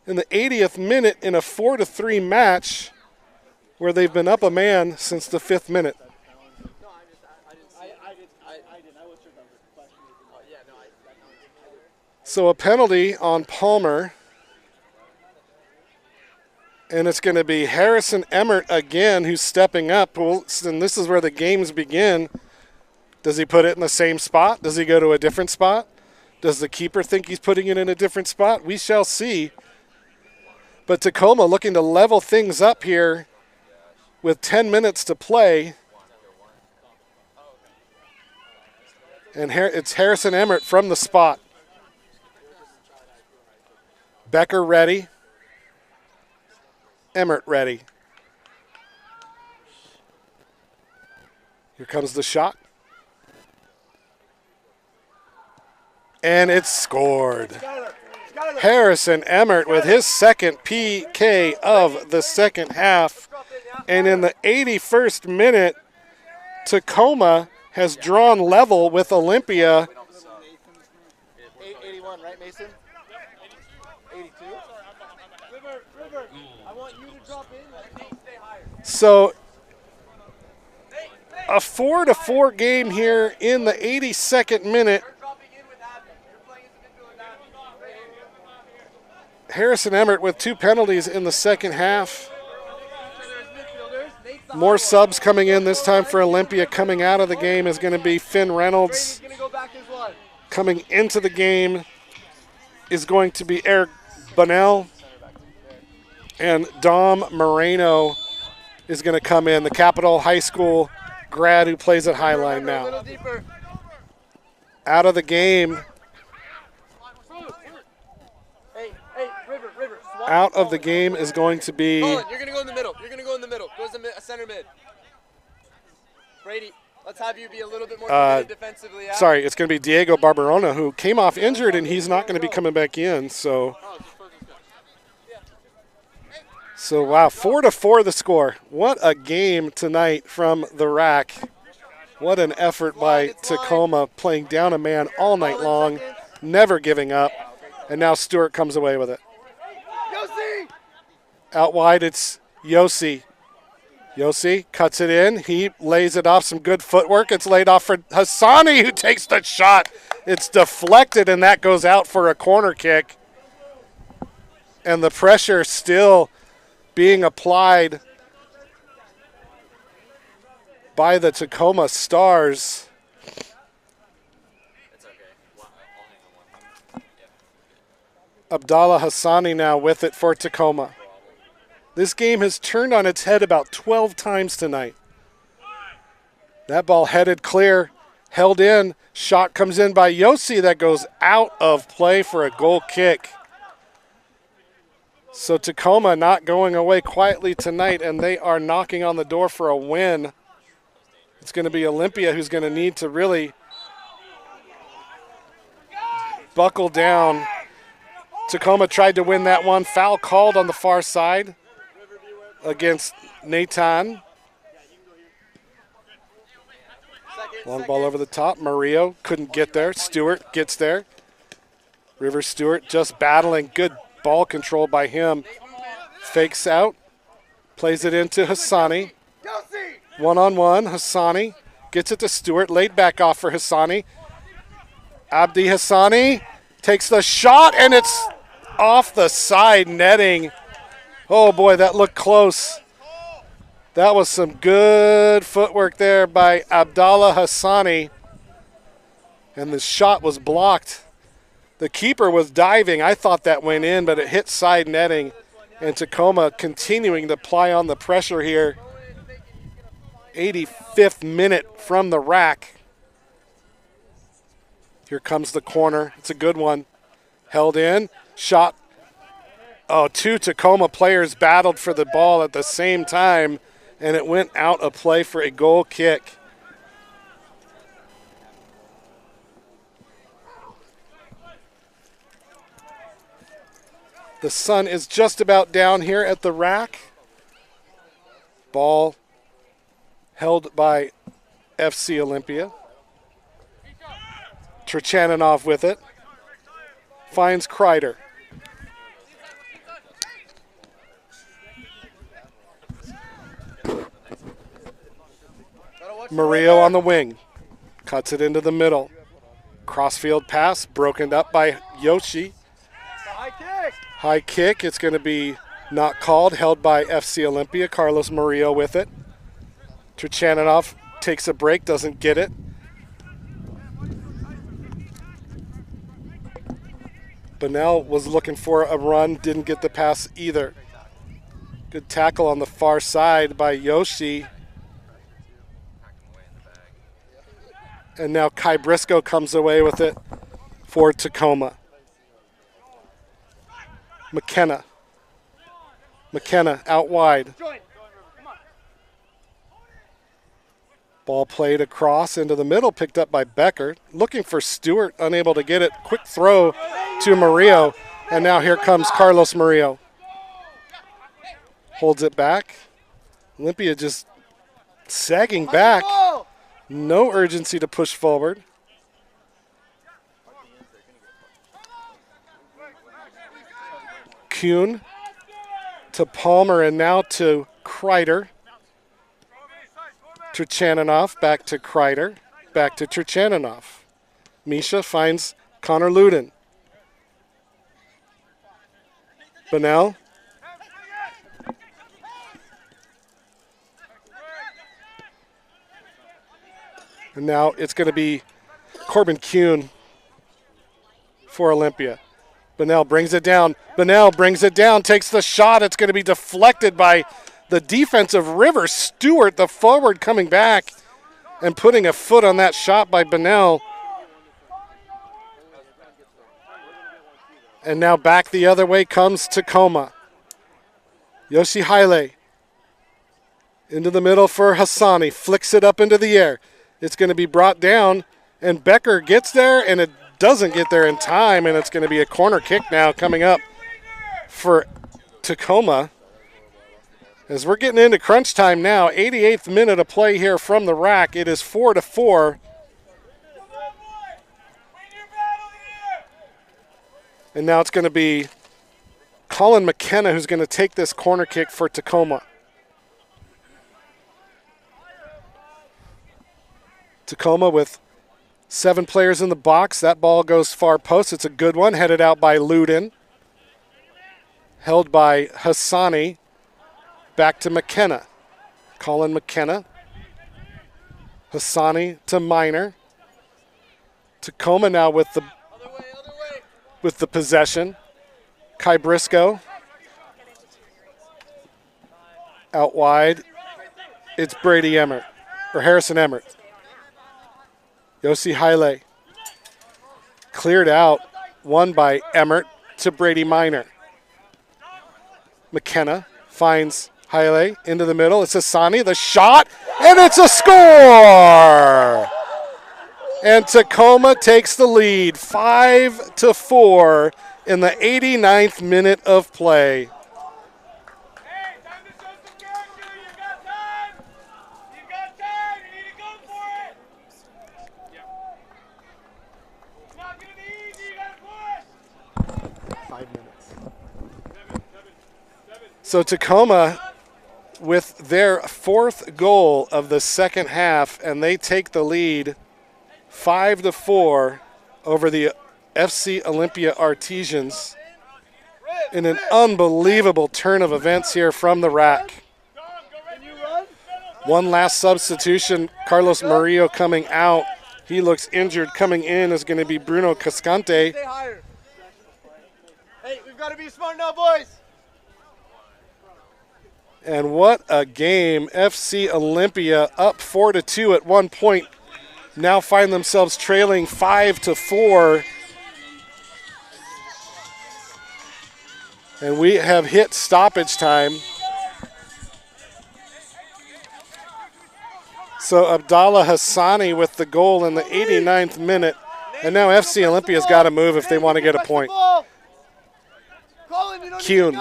in the 80th minute in a 4-3 match where they've been up a man since the 5th minute. So a penalty on Palmer. And it's going to be Harrison Emmert again who's stepping up. Well, and this is where the games begin. Does he put it in the same spot? Does he go to a different spot? Does the keeper think he's putting it in a different spot? We shall see. But Tacoma looking to level things up here with 10 minutes to play. And it's Harrison Emmert from the spot. Becker ready. Emmert ready. Here comes the shot. And it's scored. Harrison Emmert with his second PK of the second half. And in the 81st minute, Tacoma has drawn level with Olympia. 81, right, Mason? 82? River, I want you to drop in. Stay higher. So a 4-4 game here in the 82nd minute. Harrison Emmert with 2 penalties in the second half. More subs coming in this time for Olympia. Coming out of the game is going to be Finn Reynolds. Coming into the game is going to be Eric Bunnell. And Dom Moreno is going to come in, the Capital High School grad who plays at Highline now. Out of the game. Out of the game is going to be. Colin, you're going to go in the middle. You're going to go in the middle. Goes to center mid. Brady, let's have you be a little bit more committed defensively. Sorry, it's going to be Diego Barberona, who came off injured, and he's not going to be coming back in. So wow, 4-4 the score. What a game tonight from the rack. What an effort by Tacoma, playing down a man all night long, never giving up. And now Stewart comes away with it. Out wide, it's Yossi. Yossi cuts it in. He lays it off. Some good footwork. It's laid off for Hassani, who takes the shot. It's deflected, and that goes out for a corner kick. And the pressure still being applied by the Tacoma Stars. Abdallah Hassani now with it for Tacoma. This game has turned on its head about 12 times tonight. That ball headed clear, held in. Shot comes in by Yossi that goes out of play for a goal kick. So Tacoma not going away quietly tonight, and they are knocking on the door for a win. It's going to be Olympia who's going to need to really buckle down. Tacoma tried to win that one. Foul called on the far side against Nathan. Long ball over the top. Murillo couldn't get there. Stewart gets there. River Stewart just battling. Good ball control by him. Fakes out. Plays it into Hassani. One-on-one. Hassani gets it to Stewart. Laid back off for Hassani. Abdi Hassani takes the shot, and it's off the side netting. Oh, boy, that looked close. That was some good footwork there by Abdallah Hassani. And the shot was blocked. The keeper was diving. I thought that went in, but it hit side netting. And Tacoma continuing to apply on the pressure here. 85th minute from the rack. Here comes the corner. It's a good one. held in, shot. Oh, two Tacoma players battled for the ball at the same time, and it went out of play for a goal kick. The sun is just about down here at the rack. Ball held by FC Olympia. Trichananov with it. Finds Kreider. Murillo on the wing. Cuts it into the middle. Crossfield pass broken up by Yoshi. High kick. It's going to be not called. Held by FC Olympia. Carlos Murillo with it. Trichananov takes a break. Doesn't get it. Bunnell was looking for a run. Didn't get the pass either. Good tackle on the far side by Yoshi. And now Kai Briscoe comes away with it for Tacoma. McKenna out wide. Ball played across into the middle, picked up by Becker. Looking for Stewart, unable to get it. Quick throw to Murillo. And now here comes Carlos Murillo. Holds it back. Olympia just sagging back. No urgency to push forward. Kuhn to Palmer and now to Kreider. Trichananov back to Kreider. Back to Trichananov. Misha finds Connor Luden. Bunnell. And now it's going to be Corbin Kuhn for Olympia. Bunnell brings it down. Takes the shot. It's going to be deflected by the defensive Rivers. Stewart, the forward, coming back and putting a foot on that shot by Bunnell. And now back the other way comes Tacoma. Yoshi Haile into the middle for Hassani. Flicks it up into the air. It's going to be brought down, and Becker gets there, and it doesn't get there in time, and it's going to be a corner kick now coming up for Tacoma. As we're getting into crunch time now, 88th minute of play here from the rack. It is 4-4. And now it's going to be Colin McKenna who's going to take this corner kick for Tacoma. Tacoma with 7 players in the box. That ball goes far post. It's a good one. Headed out by Luden. Held by Hassani. Back to McKenna. Colin McKenna. Hassani to Minor. Tacoma now with the possession. Kai Briscoe. Out wide. It's Brady Emmert. Or Harrison Emmert. Yossi Haile. Cleared out. Won by Emmert to Brady Minor. McKenna finds Haile into the middle. It's Hassani. The shot. And it's a score! And Tacoma takes the lead 5-4 in the 89th minute of play. So Tacoma with their 4th goal of the second half, and they take the lead 5-4 over the FC Olympia Artesians in an unbelievable turn of events here from the rack. One last substitution, Carlos Murillo coming out. He looks injured. Coming in is going to be Bruno Cascante. Hey, we've got to be smart now, boys. And what a game. FC Olympia up 4-2 at one point. Now find themselves trailing 5-4 And we have hit stoppage time. So Abdallah Hassani with the goal in the 89th minute. And now FC Olympia's got to move if they want to get a point. Kuhn.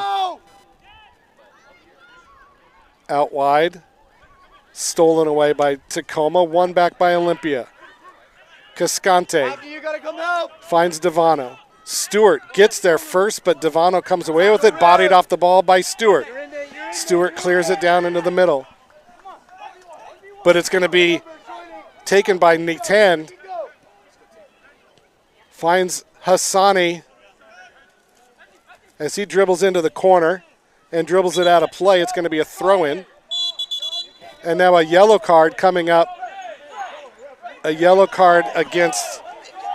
Out wide. Stolen away by Tacoma. Won back by Olympia. Cascante finds Devano. Stewart gets there first, but Devano comes away with it. Bodied off the ball by Stewart. Stewart clears it down into the middle. But it's going to be taken by Nitan. Finds Hassani as he dribbles into the corner and dribbles it out of play. It's going to be a throw-in. And now a yellow card coming up. A yellow card against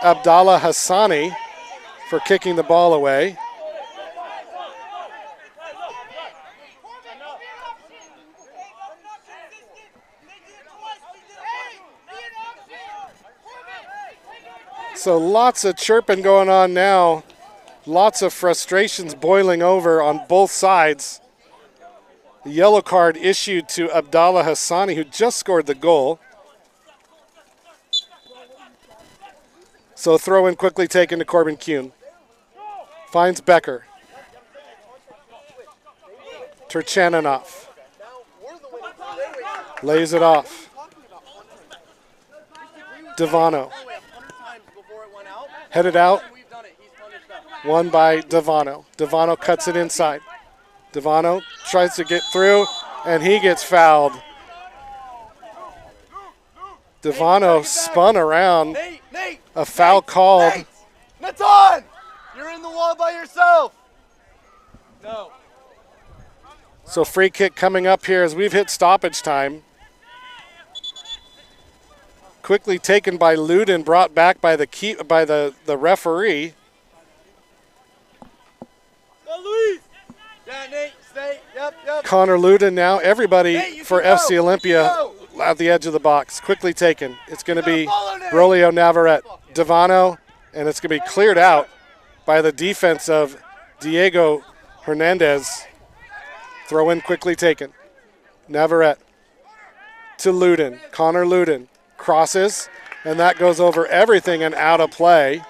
Abdallah Hassani for kicking the ball away. So lots of chirping going on now. Lots of frustrations boiling over on both sides. The yellow card issued to Abdallah Hassani, who just scored the goal. So throw in quickly taken to Corbin Kuhn. Finds Becker. Turchaninoff. Lays it off. Devano. Headed out. Won by Devano. Devano cuts it inside. Devano tries to get through, and he gets fouled. Devano spun around. A foul called. Natan! You're in the wall by yourself. No. So free kick coming up here as we've hit stoppage time. Quickly taken by Luden, brought back by the referee. Go, Luis. Yeah, Nate, stay. Yep. Connor Luden now. Everybody for FC Olympia at the edge of the box. Quickly taken. It's going to be Brolio Navarrete. Devano, and it's going to be cleared out by the defense of Diego Hernandez. Throw in quickly taken. Navarrete to Luden. Connor Luden crosses, and that goes over everything and out of play.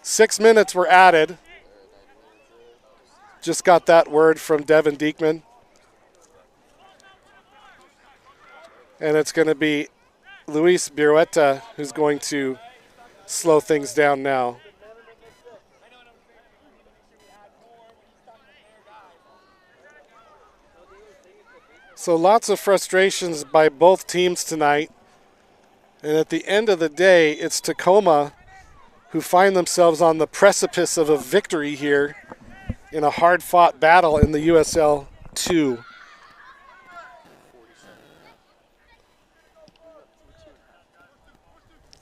6 minutes were added. Just got that word from Devin Diekman. And it's going to be Luis Birueta who's going to slow things down now. So lots of frustrations by both teams tonight. And at the end of the day, it's Tacoma who find themselves on the precipice of a victory here in a hard-fought battle in the USL 2.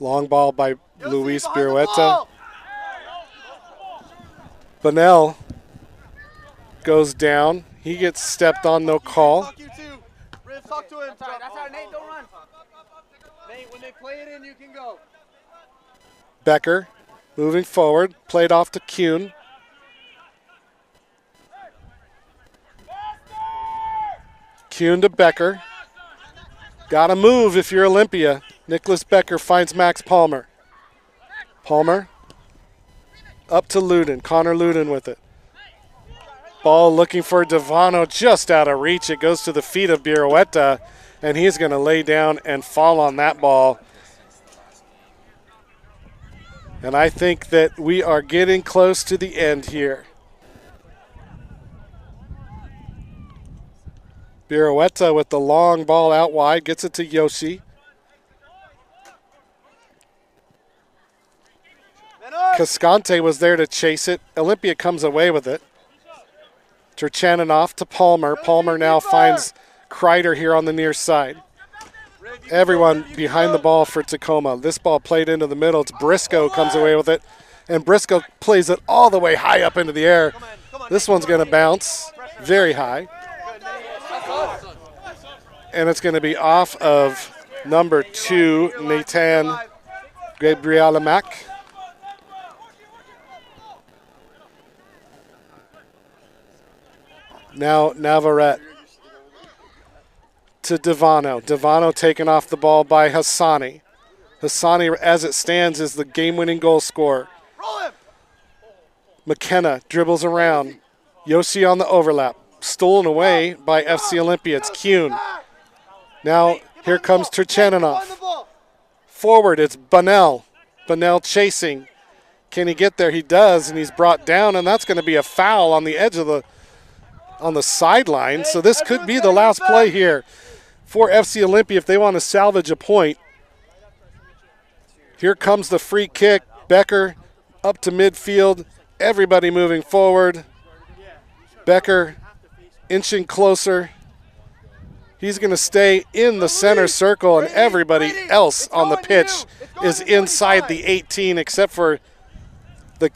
Long ball by Luis Birueta. Bonnell goes down. He gets stepped on, no call. Talk to him. That's how Nate don't run. Nate, when they play it in, you can go. Becker moving forward, played off to Kuhn. Kuhn to Becker. Gotta move if you're Olympia. Nicholas Becker finds Max Palmer. Palmer up to Luden. Connor Luden with it. Ball looking for Devano, just out of reach. It goes to the feet of Birueta, and he's going to lay down and fall on that ball. And I think that we are getting close to the end here. Birueta with the long ball out wide, gets it to Yoshi. Cascante was there to chase it. Olympia comes away with it. Turchaninoff to Palmer. Palmer now finds Kreider here on the near side. Everyone behind the ball for Tacoma. This ball played into the middle. It's Briscoe comes away with it. And Briscoe plays it all the way high up into the air. This one's going to bounce very high. And it's going to be off of number 2, Nathan Gabrielamac. Now Navarrete to Devano. Devano taken off the ball by Hassani. Hassani, as it stands, is the game-winning goal scorer. McKenna dribbles around. Yoshi on the overlap. Stolen away by FC Olympia. It's Kuhn. Now here comes Turcheninoff. Forward, it's Bunnell. Bunnell chasing. Can he get there? He does, and he's brought down, and that's going to be a foul on the edge of on the sideline. So this could be the last play here for FC Olympia if they want to salvage a point. Here comes the free kick. Becker up to midfield. Everybody moving forward. Becker inching closer. He's going to stay in the center circle, and everybody else on the pitch is inside the 18 except for the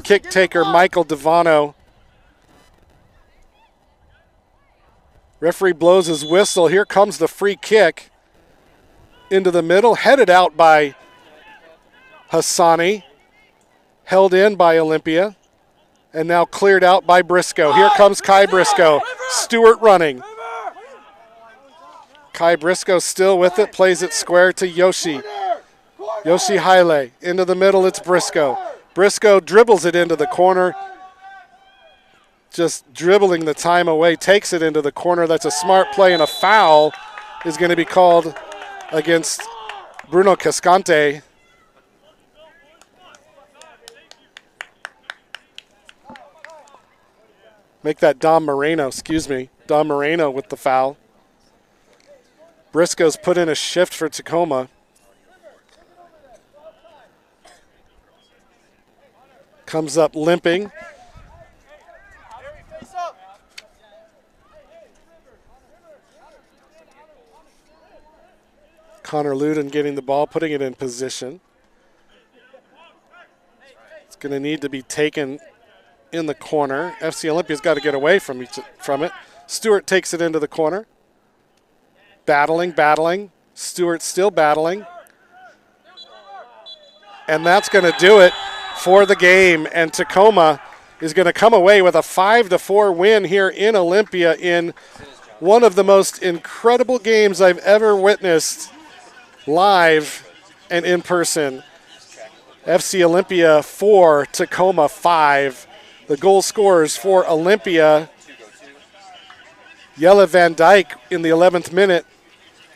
kick taker, Michael Devano. Referee blows his whistle. Here comes the free kick into the middle, headed out by Hassani, held in by Olympia, and now cleared out by Briscoe. Here comes Kai Briscoe. Stewart running. Kai Briscoe still with it, plays it square to Yoshi. Yoshi Haile, into the middle, it's Briscoe. Briscoe dribbles it into the corner, just dribbling the time away, takes it into the corner. That's a smart play, and a foul is going to be called against Bruno Cascante. Make that Dom Moreno, Dom Moreno with the foul. Briscoe's put in a shift for Tacoma. Comes up limping. Connor Luden getting the ball, putting it in position. It's going to need to be taken in the corner. FC Olympia's got to get away from it. Stewart takes it into the corner. Battling. Stewart still battling. And that's going to do it for the game. And Tacoma is going to come away with a 5-4 win here in Olympia in one of the most incredible games I've ever witnessed live and in person. FC Olympia 4, Tacoma 5. The goal scorers for Olympia: Jelle Van Dyke in the 11th minute,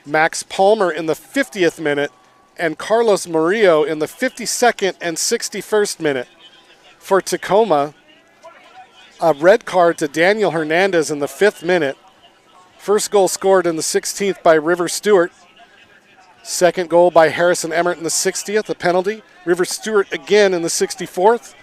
Max Palmer in the 50th minute, and Carlos Murillo in the 52nd and 61st minute. For Tacoma, a red card to Daniel Hernandez in the 5th minute. First goal scored in the 16th by River Stewart. Second goal by Harrison Emmert in the 60th, a penalty. River Stewart again in the 64th.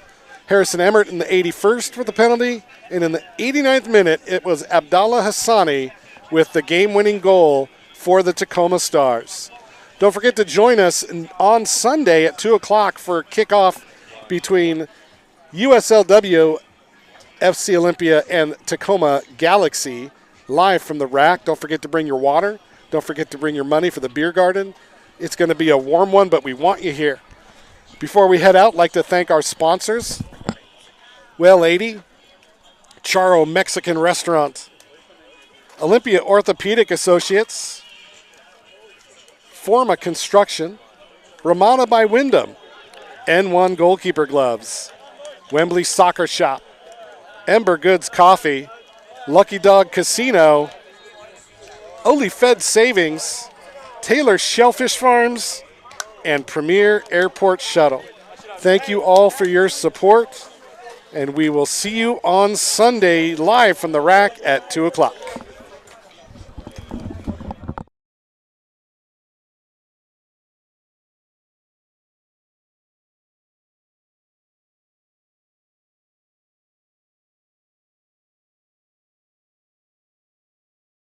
Harrison Emmert in the 81st for the penalty. And in the 89th minute, it was Abdallah Hassani with the game-winning goal for the Tacoma Stars. Don't forget to join us on Sunday at 2 o'clock for kickoff between USLW, FC Olympia, and Tacoma Galaxy, live from the rack. Don't forget to bring your water. Don't forget to bring your money for the beer garden. It's going to be a warm one, but we want you here. Before we head out, I'd like to thank our sponsors: Well 80, Charo Mexican Restaurant, Olympia Orthopedic Associates, Forma Construction, Ramada by Wyndham, N1 Goalkeeper Gloves, Wembley Soccer Shop, Ember Goods Coffee, Lucky Dog Casino, Oli Fed Savings, Taylor Shellfish Farms, and Premier Airport Shuttle. Thank you all for your support, and we will see you on Sunday live from the rack at 2 o'clock.